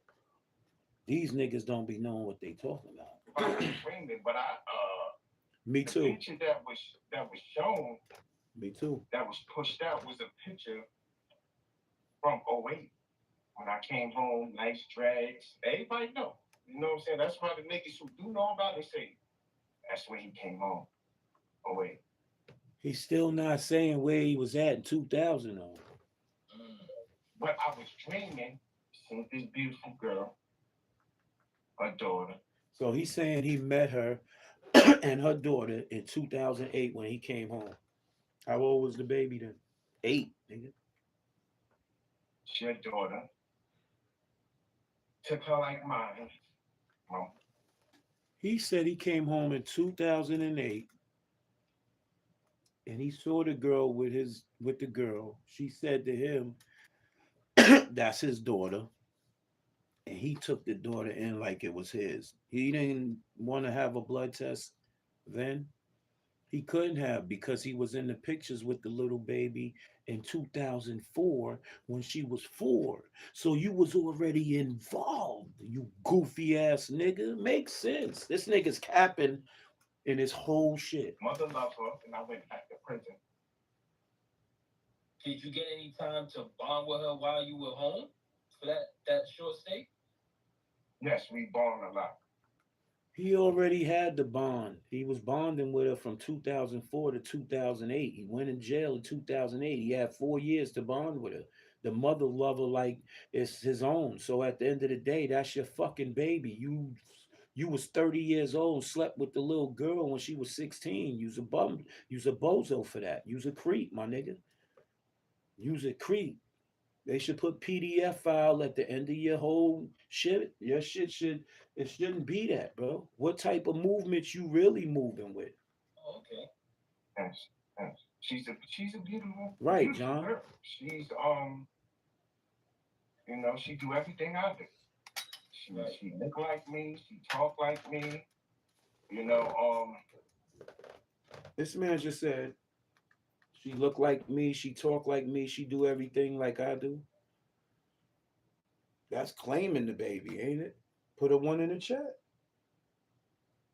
These niggas don't be knowing what they talking about. But me the too. picture that was shown. Me too. That was pushed out was a picture from '08 when I came home, nice drags. Everybody know. You know what I'm saying? That's why the niggas who do know about it say, that's when he came home. Oh, wait. He's still not saying where he was at in 2000 though. But I was dreaming, seeing this beautiful girl, her daughter. So he's saying he met her and her daughter in 2008 when he came home. How old was the baby then? 8, nigga. She had a daughter. Took her like mine. Well, He said he came home in 2008 and he saw the girl with the girl. She said to him, that's his daughter. And he took the daughter in like it was his. He didn't want to have a blood test then. He couldn't have because he was in the pictures with the little baby in 2004 when she was 4. So you was already involved, you goofy ass nigga. Makes sense. This nigga's capping in his whole shit. mother loved her, and I went back to prison. Did you get any time to bond with her while you were home for that short stay? Yes, we bond a lot. He already had the bond. He was bonding with her from 2004 to 2008. He went in jail in 2008. He had 4 years to bond with her. The mother loved her like it's his own. So at the end of the day, that's your fucking baby. You was 30 years old, slept with the little girl when she was 16. You's a bum. You's a bozo for that. You's a creep, my nigga. You's a creep. They should put PDF file at the end of your whole shit. Your shit shouldn't be that, bro. What type of movement you really moving with? Oh, okay. Yes, yes. She's a beautiful, Right, beautiful John. girl. She's you know, she do everything I do. She look like me. She talk like me. You know, This man just said she look like me, she talk like me, she do everything like I do. That's claiming the baby, ain't it? Put a 1 in the chat.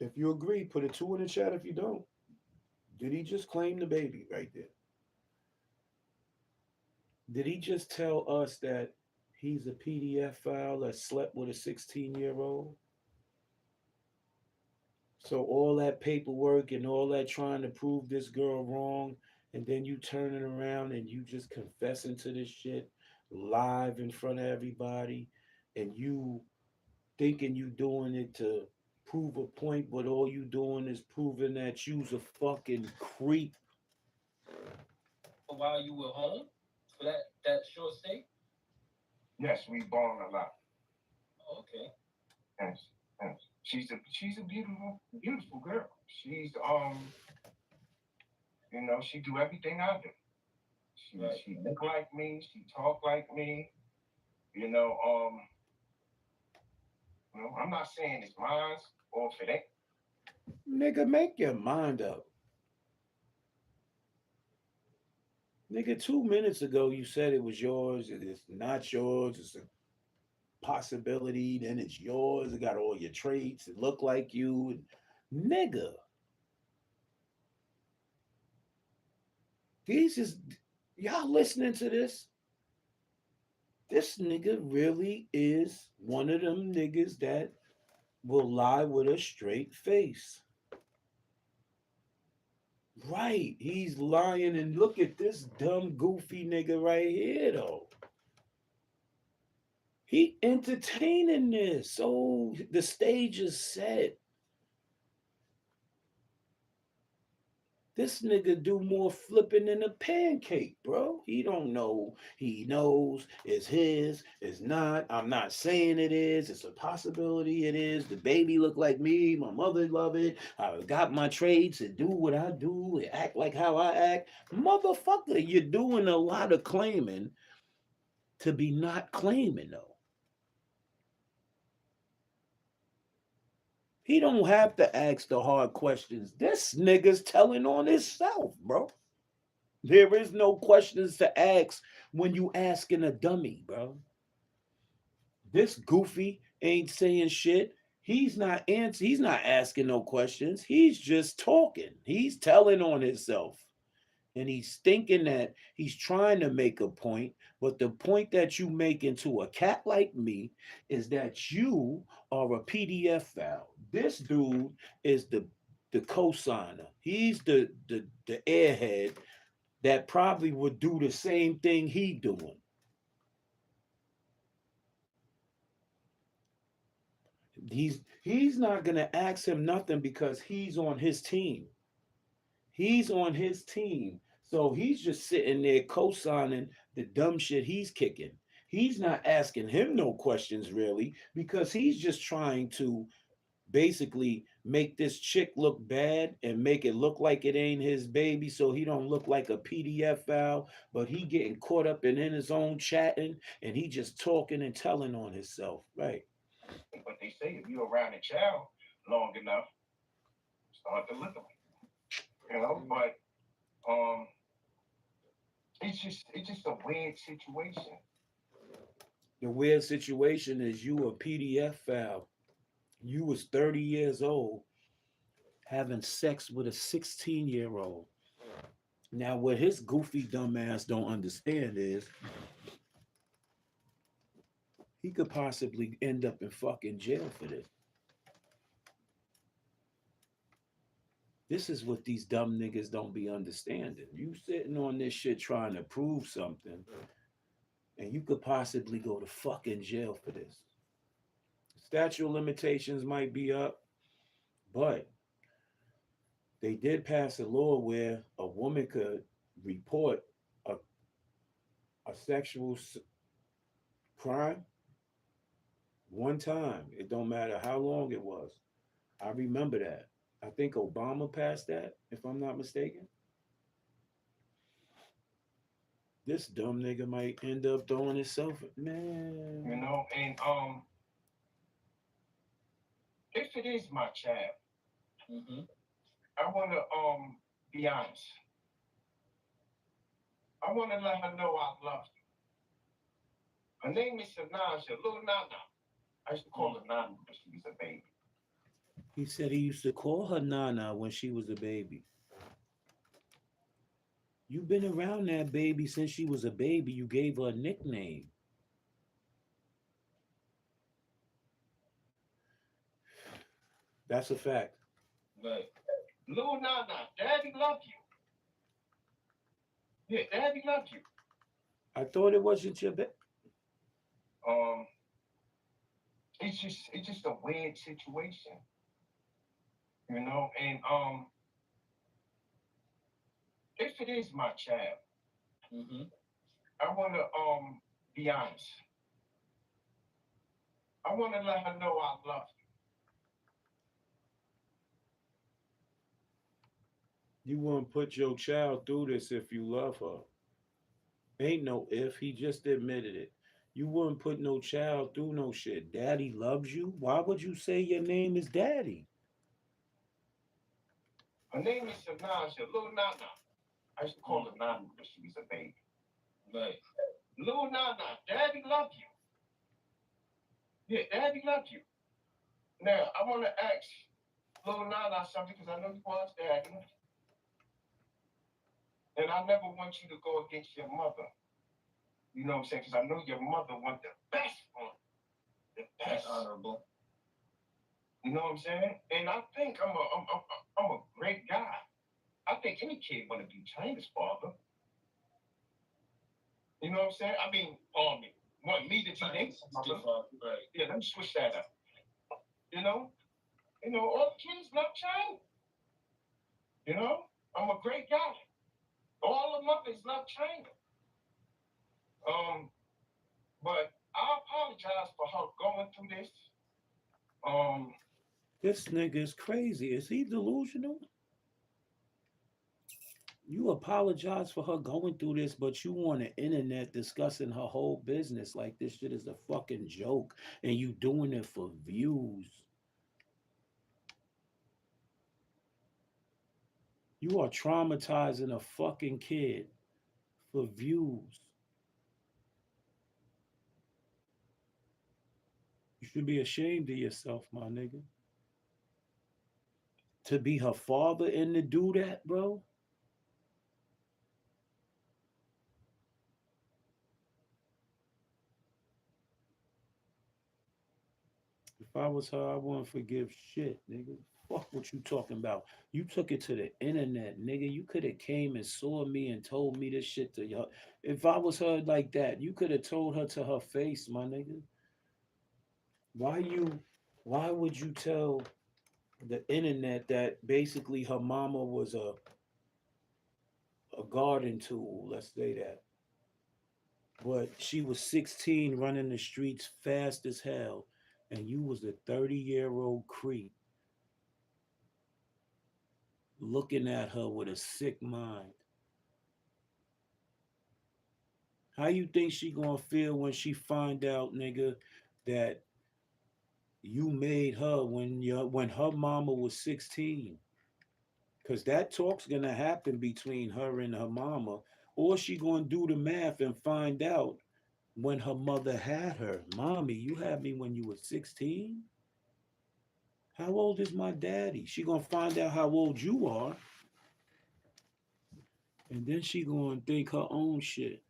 If you agree, put a 2 in the chat if you don't. Did he just claim the baby right there? Did he just tell us that he's a PDF file that slept with a 16-year-old? So all that paperwork and all that trying to prove this girl wrong, and then you turning around and you just confessing to this shit live in front of everybody, and you thinking you doing it to prove a point, but all you doing is proving that you's a fucking creep. While you were home for that short stay? yes, we bond a lot. Oh, okay. Yes, yes. She's a beautiful, beautiful girl. She's you know, she do everything I do. She look like me. She talk like me. You know, I'm not saying it's mine or if it ain't. Nigga, make your mind up. Nigga, 2 minutes ago you said it was yours. It is not yours. It's a possibility. Then it's yours. It got all your traits. It look like you. Nigga. These is y'all listening to this? This nigga really is one of them niggas that will lie with a straight face. Right, he's lying, and look at this dumb, goofy nigga right here, though. He entertaining this, so the stage is set. This nigga do more flipping than a pancake, bro. He don't know. He knows it's his. It's not. I'm not saying it is. It's a possibility it is. The baby look like me. My mother love it. I got my traits and do what I do and act like how I act. Motherfucker, you're doing a lot of claiming to be not claiming, though. He don't have to ask the hard questions. This nigga's telling on himself, bro. There is no questions to ask when you asking a dummy, bro. This goofy ain't saying shit. He's not asking no questions. He's just talking. He's telling on himself. And he's thinking that he's trying to make a point, but the point that you make into a cat like me is that you are a PDF file. This dude is the cosigner. He's the airhead that probably would do the same thing he doing. He's not gonna ask him nothing because he's on his team. He's on his team. So he's just sitting there co-signing the dumb shit he's kicking. He's not asking him no questions really because he's just trying to basically make this chick look bad and make it look like it ain't his baby so he don't look like a PDF file, but he getting caught up in his own chatting and he just talking and telling on himself. Right. But they say if you're around a child long enough, start to look at but it's just a weird situation. The weird situation is you a PDF file. You was 30 years old having sex with a 16-year-old. Now, what his goofy dumb ass don't understand is he could possibly end up in fucking jail for this. This is what these dumb niggas don't be understanding. You sitting on this shit trying to prove something, and you could possibly go to fucking jail for this. Statute of limitations might be up, but they did pass a law where a woman could report a sexual crime one time. It don't matter how long it was. I remember that. I think Obama passed that, if I'm not mistaken. This dumb nigga might end up throwing himself, man. And if it is my child, I wanna be honest. I wanna let her know I love her. Her name is Sanaja, little Nana. I used to call her Nana when she was a baby. He said he used to call her Nana when she was a baby. You've been around that baby since she was a baby. You gave her a nickname. That's a fact. Right. Little Nana, Daddy love you. Yeah, Daddy loves you. I thought it wasn't your it's just a weird situation. And if it is my child, I wanna be honest. I wanna let her know I love her. You wouldn't put your child through this if you love her. Ain't no if, he just admitted it. You wouldn't put no child through no shit. Daddy loves you. Why would you say your name is Daddy? Her name is Sanaja, little Nana. I used to call her Nana when she was a baby. Right. Little Nana, Daddy love you. Yeah, Daddy love you. Now, I want to ask little Nana something because I know you was Daddy. And I never want you to go against your mother. You know what I'm saying? Because I know your mother wants the best one. The best. That's honorable. You know what I'm saying? And I think I'm a great guy. I think any kid want to be China's father. You know what I'm saying? I mean, want me to be Nate's father. Right. Yeah, let me switch that up. All the kids love China. I'm a great guy. All the mothers love China. But I apologize for her going through this. This nigga is crazy. Is he delusional? You apologize for her going through this, but you on the internet discussing her whole business like this shit is a fucking joke and you doing it for views. You are traumatizing a fucking kid for views. You should be ashamed of yourself, my nigga. To be her father and to do that, bro. If I was her, I wouldn't forgive shit, nigga. Fuck what you talking about. You took it to the internet, nigga. You could have came and saw me and told me this shit to y'all. If I was her like that, you could have told her to her face, my nigga. Why you why would you tell the internet that basically her mama was a garden tool, let's say that. But she was 16 running the streets fast as hell, and you was a 30-year-old creep looking at her with a sick mind. How you think she gonna feel when she find out, nigga, that you made her when her mama was 16? Cause that talk's gonna happen between her and her mama, or she gonna do the math and find out when her mother had her. Mommy, you had me when you were 16? How old is my daddy? She gonna find out how old you are, and then she gonna think her own shit.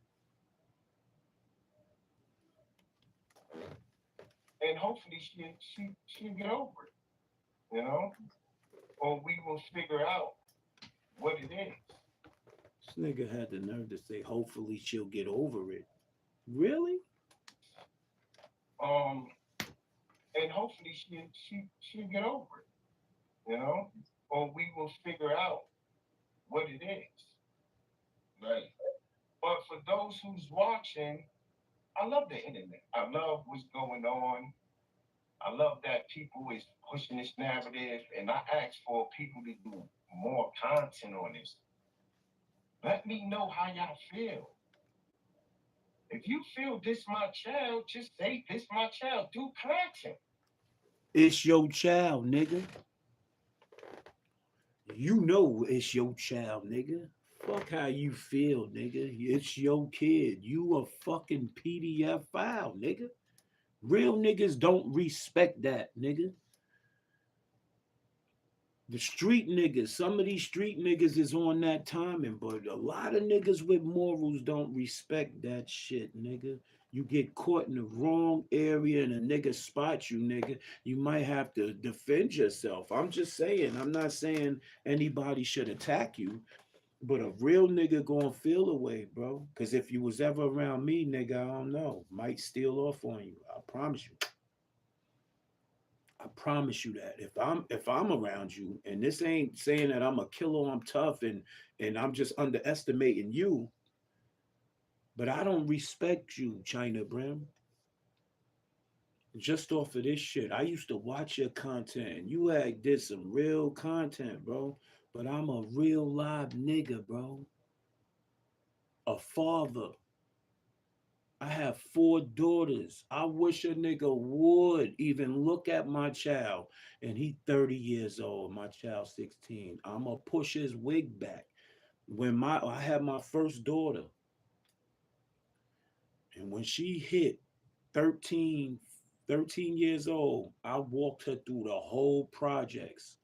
And hopefully she'll get over it, you know, or we will figure out what it is. This nigga had the nerve to say, hopefully she'll get over it. Really? Um, and hopefully she'll get over it, you know, or we will figure out what it is. Right. But for those who's watching, I love the internet. I love what's going on. I love that people is pushing this narrative, and I ask for people to do more content on this. Let me know how y'all feel. If you feel this my child, just say this my child. Do content. It's your child, nigga. You know it's your child, nigga. Fuck how you feel, nigga. It's your kid. You a fucking PDF file, nigga. Real niggas don't respect that, nigga. The street niggas, some of these street niggas is on that timing, but a lot of niggas with morals don't respect that shit, nigga. You get caught in the wrong area and a nigga spot you, nigga. You might have to defend yourself. I'm just saying, I'm not saying anybody should attack you, but a real nigga gonna feel away, bro. Cause if you was ever around me, nigga, I don't know, might steal off on you. I promise you. I promise you that if I'm around you, and this ain't saying that I'm a killer, I'm tough, and I'm just underestimating you, but I don't respect you, China Brim. Just off of this shit, I used to watch your content, and you had did some real content, bro. But I'm a real live nigga, bro. A father. I have 4 daughters. I wish a nigga would even look at my child. And he 30 years old, my child 16. I'ma push his wig back. When I had my first daughter, and when she hit 13, 13 years old, I walked her through the whole projects.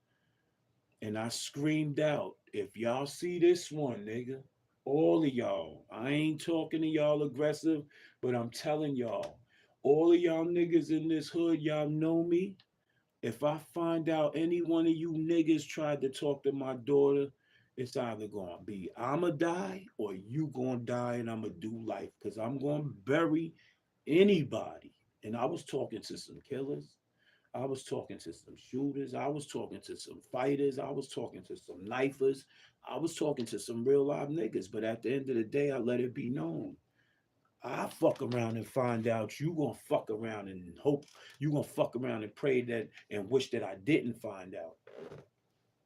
And I screamed out, if y'all see this one, nigga, all of y'all, I ain't talking to y'all aggressive, but I'm telling y'all, all of y'all niggas in this hood, y'all know me. If I find out any one of you niggas tried to talk to my daughter, it's either gonna be I'ma die or you gonna die and I'ma do life. Cause I'm gonna bury anybody. And I was talking to some killers. I was talking to some shooters. I was talking to some fighters. I was talking to some knifers. I was talking to some real live niggas. But at the end of the day, I let it be known. I fuck around and find out you gonna fuck around and hope you gonna fuck around and pray that and wish that I didn't find out.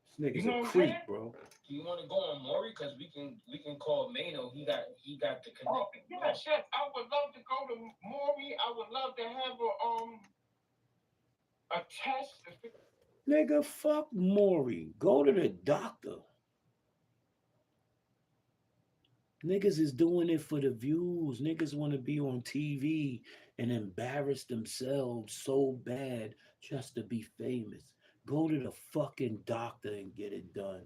This nigga's You know a what I'm creep, saying? bro. You want to go on Maury? Because we can call Mano. He got the connect. Oh, yes, yes. I would love to go to Maury. I would love to have a test. Nigga, fuck Maury. Go to the doctor. Niggas is doing it for the views. Niggas want to be on TV and embarrass themselves so bad just to be famous. Go to the fucking doctor and get it done.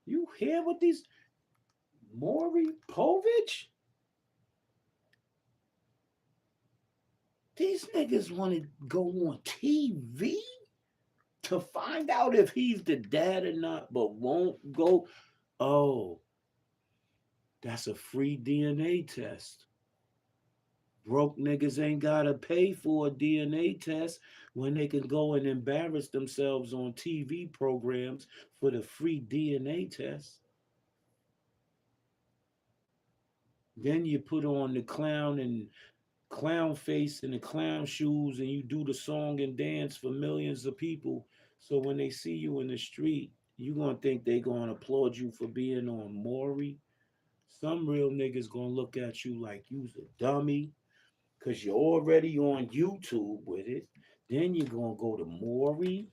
You hear what these Maury Povich? These niggas want to go on TV to find out if he's the dad or not, but won't go. Oh, that's a free DNA test. Broke niggas ain't gotta pay for a DNA test when they can go and embarrass themselves on TV programs for the free DNA test. Then you put on the clown and clown face and the clown shoes and you do the song and dance for millions of people. So when they see you in the street, you gonna think they gonna applaud you for being on Maury. Some real niggas gonna look at you like you's a dummy because you're already on YouTube with it. Then you're gonna go to Maury.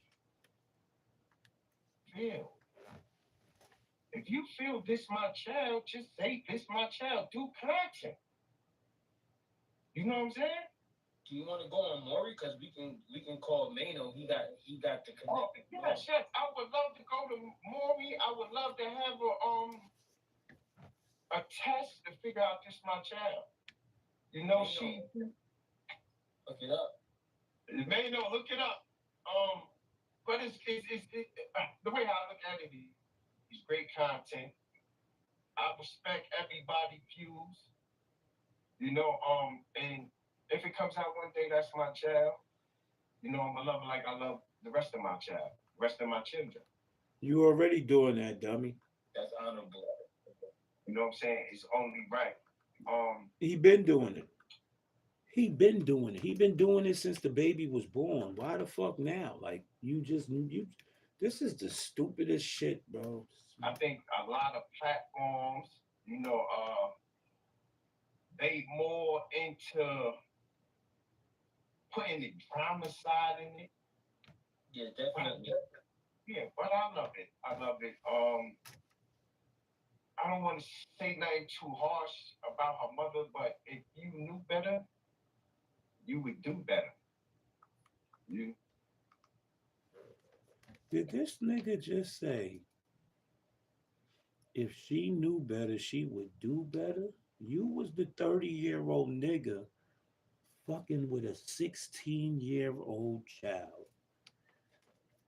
Feel. If you feel this my child, just say this my child. Do content. You know what I'm saying? Do you want to go on Maury? Because we can call Mano. He got the connect. Oh, yeah, chef. I would love to go to Maury. I would love to have a test to figure out this my child. You know, she look it up. Mano, hook it up. But it's the way I look at it is great content. I respect everybody's views. You know, and if it comes out one day that's my child, you know, I'm gonna love it like I love the rest of my child, the rest of my children. You already doing that, dummy. That's honorable. You know what I'm saying? It's only right. He been doing it. He been doing it. He been doing it since the baby was born. Why the fuck now? Like you this is the stupidest shit, bro. I think a lot of platforms, you know, they more into putting the drama side in it. Yeah, definitely. Yeah, but I love it. I love it. I don't want to say nothing too harsh about her mother, but if you knew better, you would do better. You Did this nigga just say if she knew better, she would do better? You was the 30-year-old nigga fucking with a 16-year-old child.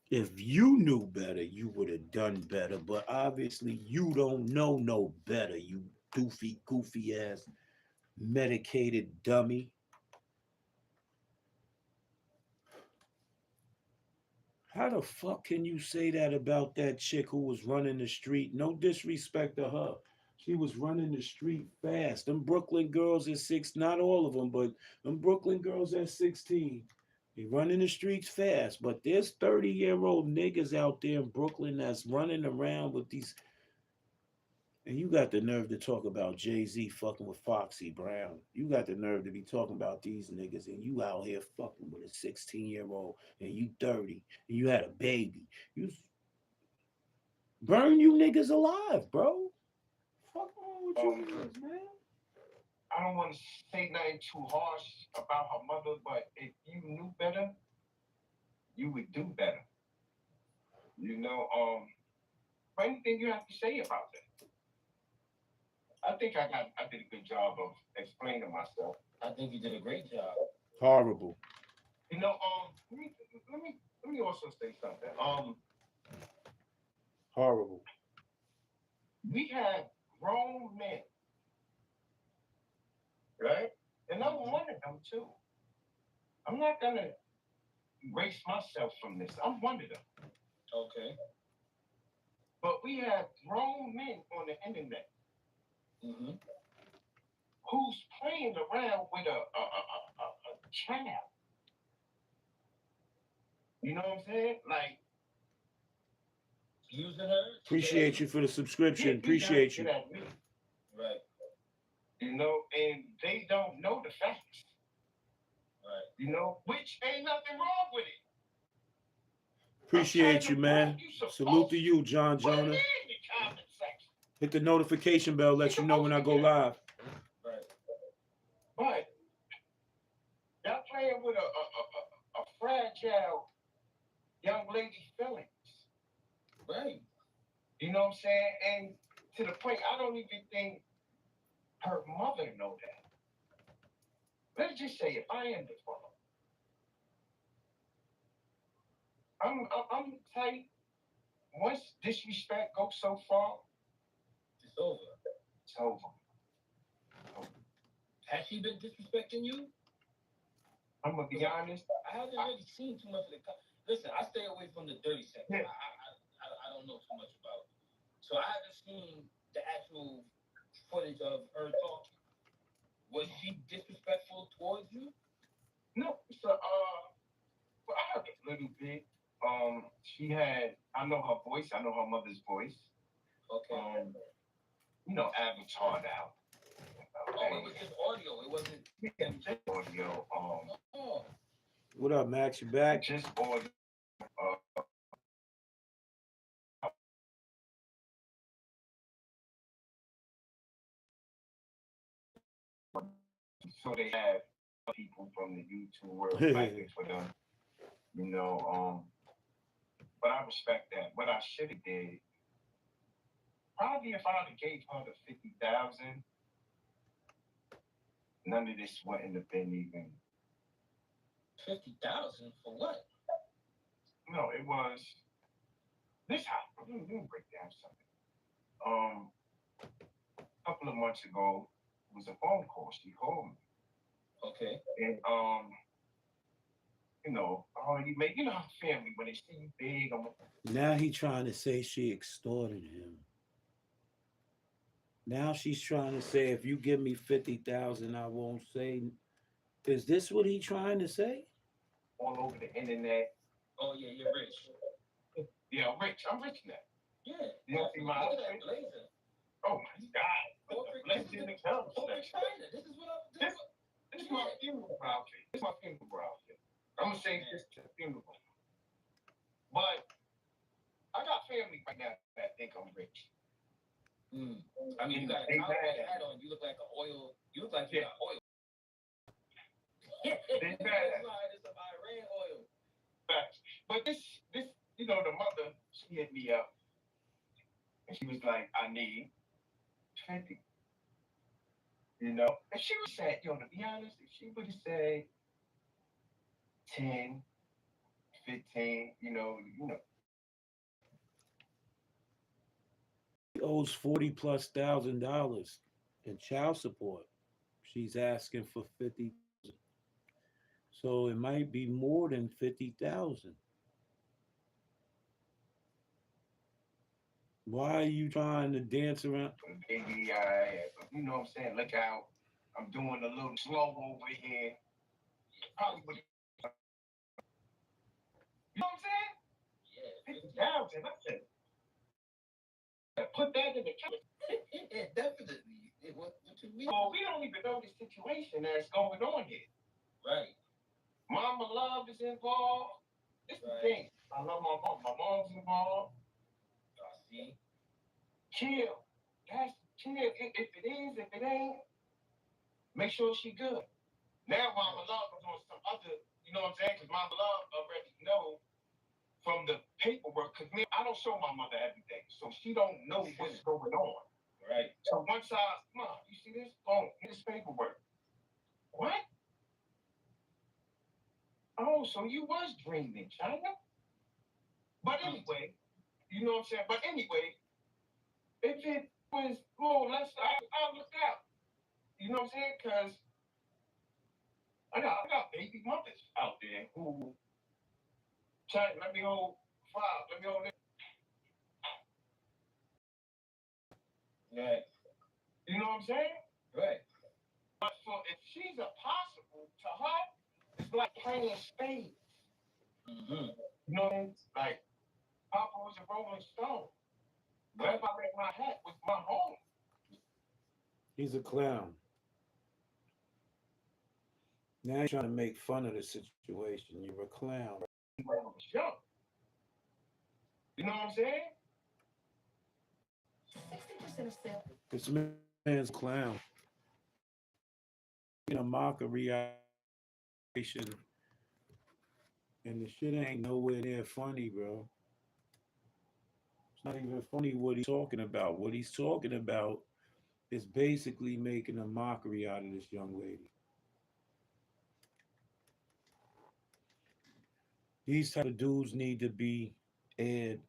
If you knew better, you would have done better. But obviously, you don't know no better, you goofy ass, medicated dummy. How the fuck can you say that about that chick who was running the street? No disrespect to her. She was running the street fast. Them Brooklyn girls at six, not all of them, but them Brooklyn girls at 16. They running the streets fast. But there's 30-year-old niggas out there in Brooklyn that's running around with these. And you got the nerve to talk about Jay-Z fucking with Foxy Brown. You got the nerve to be talking about these niggas and you out here fucking with a 16-year-old and you 30 and you had a baby. You burn you niggas alive, bro. Fuck wrong with you niggas, man. I don't want to say nothing too harsh about her mother, but if you knew better, you would do better. You know, anything you have to say about that? I think I did a good job of explaining myself. I think you did a great job. Horrible. You know, let me also say something. Horrible. We had grown men, right? And I'm one of them too. I'm not gonna erase myself from this. I'm one of them. Okay. But we have grown men on the internet Mm-hmm. who's playing around with a child. You know what I'm saying? Like using her. Appreciate you for the subscription. Appreciate you. Right. You know, and they don't know the facts. Right. You know, which ain't nothing wrong with it. Appreciate you, man. Salute to you, John Put it in Jonah. the comment section. Hit the notification bell, let you know when I go live. Right. But y'all playing with a fragile young lady's feelings. Right. You know what I'm saying? And to the point, I don't even think her mother know that. Let's just say if I am the father, I'm tight. Once disrespect goes so far, It's over. it's over. Has she been disrespecting you? I'm gonna be honest. I haven't really seen too much of the. Listen, I stay away from the dirty sex. Yeah. I don't know too much about it. So I haven't seen the actual footage of her talking. Was she disrespectful towards you? No, so well, I heard a little bit. She had. I know her voice. I know her mother's voice. Okay. Avatar out. Oh, it was just audio. It wasn't. Yeah, just audio. Oh. What up, Max? You back? Just audio. So they have people from the YouTube world fighting for them. But I respect that. What I should have did, probably if I would have gave her the 50,000, none of this wouldn't have been even. 50,000 for what? No, it was this house. Let me break down something. A couple of months ago, it was a phone call. She called me. Okay. And you know how family when they see you big. Now he trying to say she extorted him. Now she's trying to say if you give me 50,000, I won't say. Is this what he trying to say? All over the internet. Oh yeah, you're rich. Yeah, I'm rich. I'm rich now. Yeah. You don't see my Look at outfit? that blazer. Oh my God. This is China. This is what I'm. This is my funeral outfit. This is my funeral outfit. I'm gonna say this to the funeral. But I got family right now that think I'm rich. I mean, you got a cowboy hat on. You look like an oil. You look like you got oil. It's some Iran oil. But this, the mother, she hit me up, and she was like, "I need 50." And she would say, to be honest, if she would have said 10, 15, He owes $40,000+ in child support. She's asking for 50. So it might be more than 50,000. Why are you trying to dance around? Baby, you know what I'm saying? Look out. I'm doing a little slow over here. Probably would. You know what I'm saying? Yeah, 50,000. I said, put that in the calendar. Yeah, definitely. What you mean? Well, we don't even know the situation that's going on here. Right. Mama Love is involved. This is the thing. I love my mom. My mom's involved. I see. Chill. That's chill. If it is, if it ain't, make sure she good. Now Mama Love is on some other, you know what I'm saying? Because Mama Love already know from the paperwork. Because me, I don't show my mother everything. So she don't know what's going on. Right. So once Mom, you see this? Boom, this paperwork. What? Oh, so you was dreaming, China? But anyway, you know what I'm saying? But anyway, if it was more or less, I'll look out. You know what I'm saying? Because I got baby mothers out there who try, let me hold five, let me hold it. Right. You know what I'm saying? Right. But if she's a possible to her, it's like playing spades. Mm-hmm. You know what I mean? Like Papa was a Rolling Stone. Wherever I lay my hat was my home. He's a clown. Now you're trying to make fun of the situation. You're a clown. When I was young. You know what I'm saying? 60% of sales. This man's a clown. In a mockery operation. And the shit ain't nowhere near funny, bro. It's not even funny what he's talking about. What he's talking about is basically making a mockery out of this young lady. These type of dudes need to be aired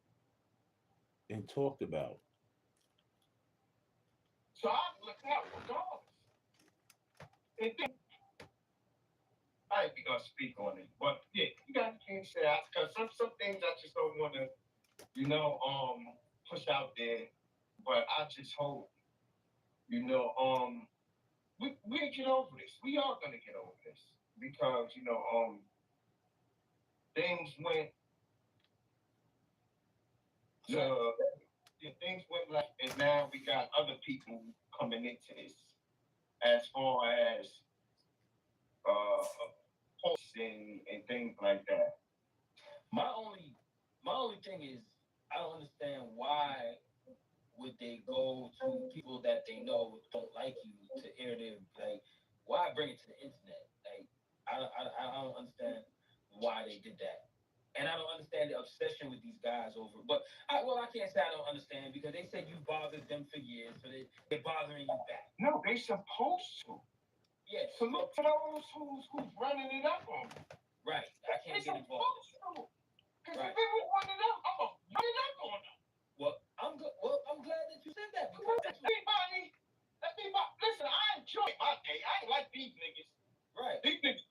and talked about. So I look out regardless. And then I ain't gonna speak on it, but yeah, you got to say because some things I just don't want to, push out there. But I just hope, we get over this. We are gonna get over this because things went to things went left, and now we got other people coming into this as far as uh posts and things like that. My only my only thing is I don't understand why would they go to people that they know don't like you to air their like why bring it to the internet? Like I don't understand why they did that. And I don't understand the obsession with these guys over. But I can't say I don't understand because they said you bothered them for years, so they're bothering you back. No, they supposed to. Yeah. So look to those who's running it up on me. Right. I can't get involved. Because if it was running up, I'm gonna run it up on them. Well, I'm glad that you said that because that's listen, I enjoy my day. I ain't like these niggas. right. These niggas,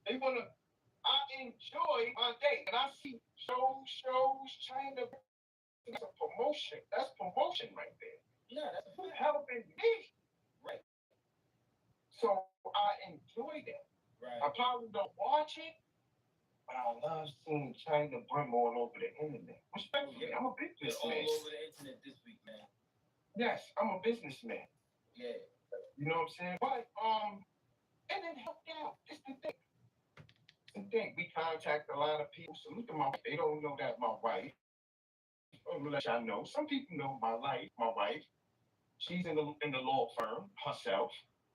they wanna. I enjoy my day, and I see shows trying to. It's a promotion. That's promotion right there. No, that's Who's helping me? right. So I enjoy that. Right. I probably don't watch it, but I love seeing China Brim all over the internet. Respectfully, I'm a They're businessman. all over the internet this week, man. Yes, I'm a businessman. Yeah. You know what I'm saying? But and it helped out. It's the thing. It's the thing. We contact a lot of people. So look at my. They don't know that my wife. I'm gonna let y'all know. Some people know my life. My wife. She's in the law firm herself.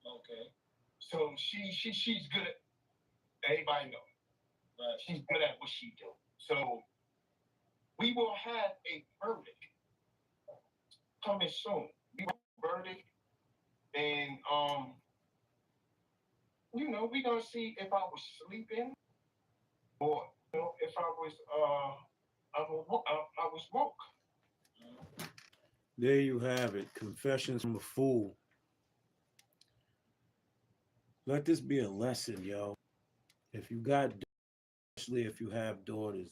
Okay. So she's good at. Everybody know. Right. She's good at what she do. So we will have a verdict coming soon. We will have a verdict, and we gonna see if I was sleeping or if I was woke. There you have it. Confessions from a fool. Let this be a lesson, yo. If you got, especially if you have daughters,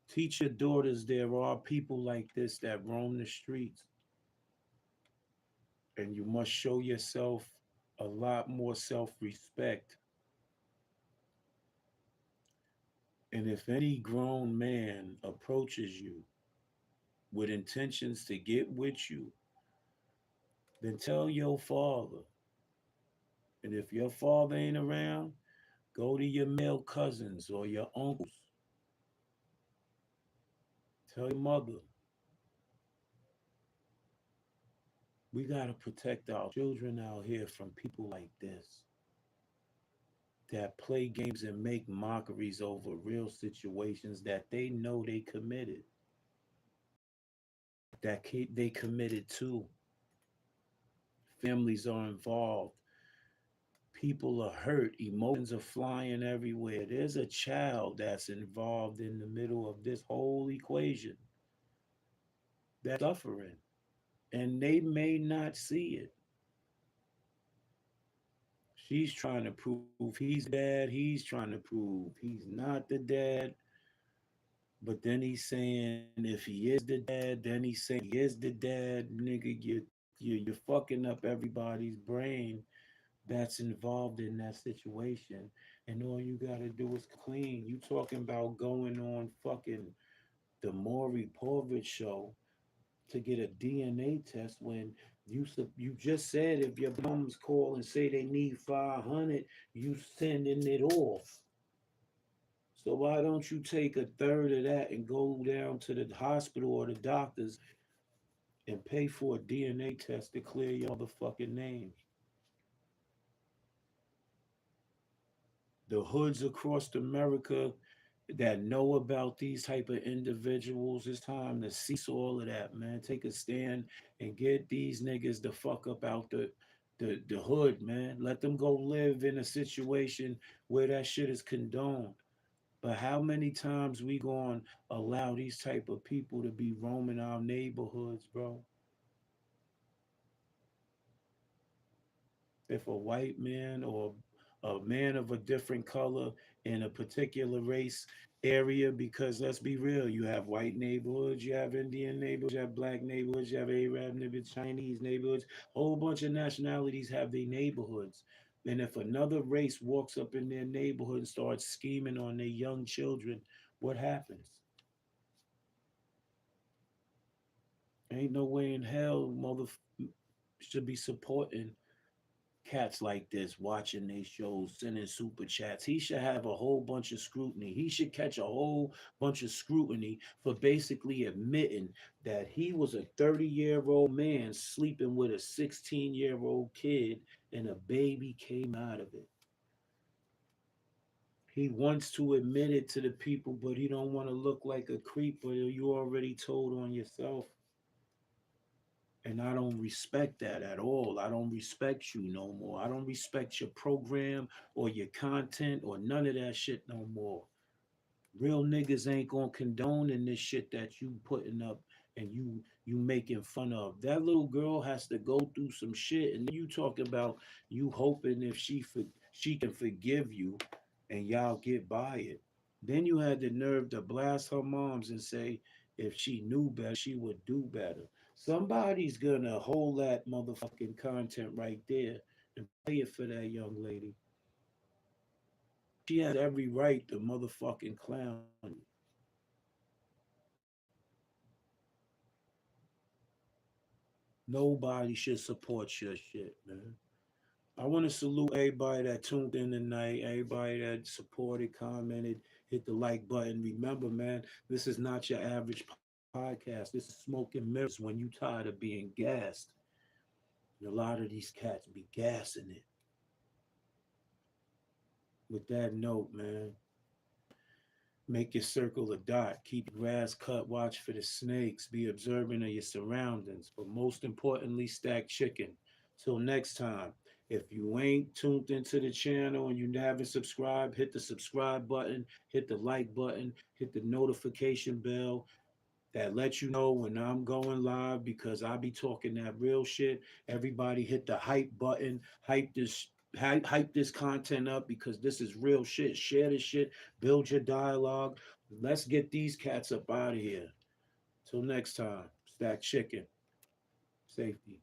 teach your daughters there are people like this that roam the streets. And you must show yourself a lot more self respect. And if any grown man approaches you with intentions to get with you, then tell your father. And if your father ain't around, go to your male cousins or your uncles. Tell your mother. We got to protect our children out here from people like this that play games and make mockeries over real situations that they know they committed, they committed to. Families are involved. People are hurt. Emotions are flying everywhere. There's a child that's involved in the middle of this whole equation that's suffering, and they may not see it. She's trying to prove he's dad. He's trying to prove he's not the dad. But then he's saying if he is the dad, then he's saying he is the dad. Nigga, you're fucking up everybody's brain that's involved in that situation. And all you gotta do is clean. You talking about going on fucking the Maury Povich show to get a DNA test when you just said if your bums call and say they need 500, you sending it off. So why don't you take a third of that and go down to the hospital or the doctors and pay for a DNA test to clear your motherfucking name? The hoods across America that know about these type of individuals, it's time to cease all of that, man. Take a stand and get these niggas the fuck up out the hood, man. Let them go live in a situation where that shit is condoned. But how many times we gonna allow these type of people to be roaming our neighborhoods, bro? If a white man or a man of a different color in a particular race area, because let's be real, you have white neighborhoods, you have Indian neighborhoods, you have black neighborhoods, you have Arab neighborhoods, Chinese neighborhoods, a whole bunch of nationalities have their neighborhoods. And if another race walks up in their neighborhood and starts scheming on their young children, what happens? Ain't no way in hell mother should be supporting cats like this watching these shows, sending super chats. He should have a whole bunch of scrutiny. He should catch a whole bunch of scrutiny for basically admitting that he was a 30-year-old man sleeping with a 16-year-old kid and a baby came out of it. He wants to admit it to the people, but he don't want to look like a creep, but you already told on yourself. And I don't respect that at all. I don't respect you no more. I don't respect your program or your content or none of that shit no more. Real niggas ain't gonna condone in this shit that you putting up and you making fun of. That little girl has to go through some shit, and you talk about you hoping if she can forgive you, and y'all get by it. Then you had the nerve to blast her moms and say if she knew better, she would do better. Somebody's gonna hold that motherfucking content right there and play it for that young lady. She has every right to motherfucking clown you. Nobody should support your shit, man. I want to salute everybody that tuned in tonight, everybody that supported, commented, hit the like button. Remember, man, this is not your average podcast. This is smoke and mirrors when you tired of being gassed. And a lot of these cats be gassing it. With that note, man, make your circle a dot. Keep your grass cut. Watch for the snakes. Be observant of your surroundings. But most importantly, stack chicken. Till next time. If you ain't tuned into the channel and you haven't subscribed, hit the subscribe button, hit the like button, hit the notification bell that lets you know when I'm going live because I be talking that real shit. Everybody hit the hype button, hype this content up because this is real shit. Share this shit, build your dialogue. Let's get these cats up out of here. Till next time, stack chicken. Safety.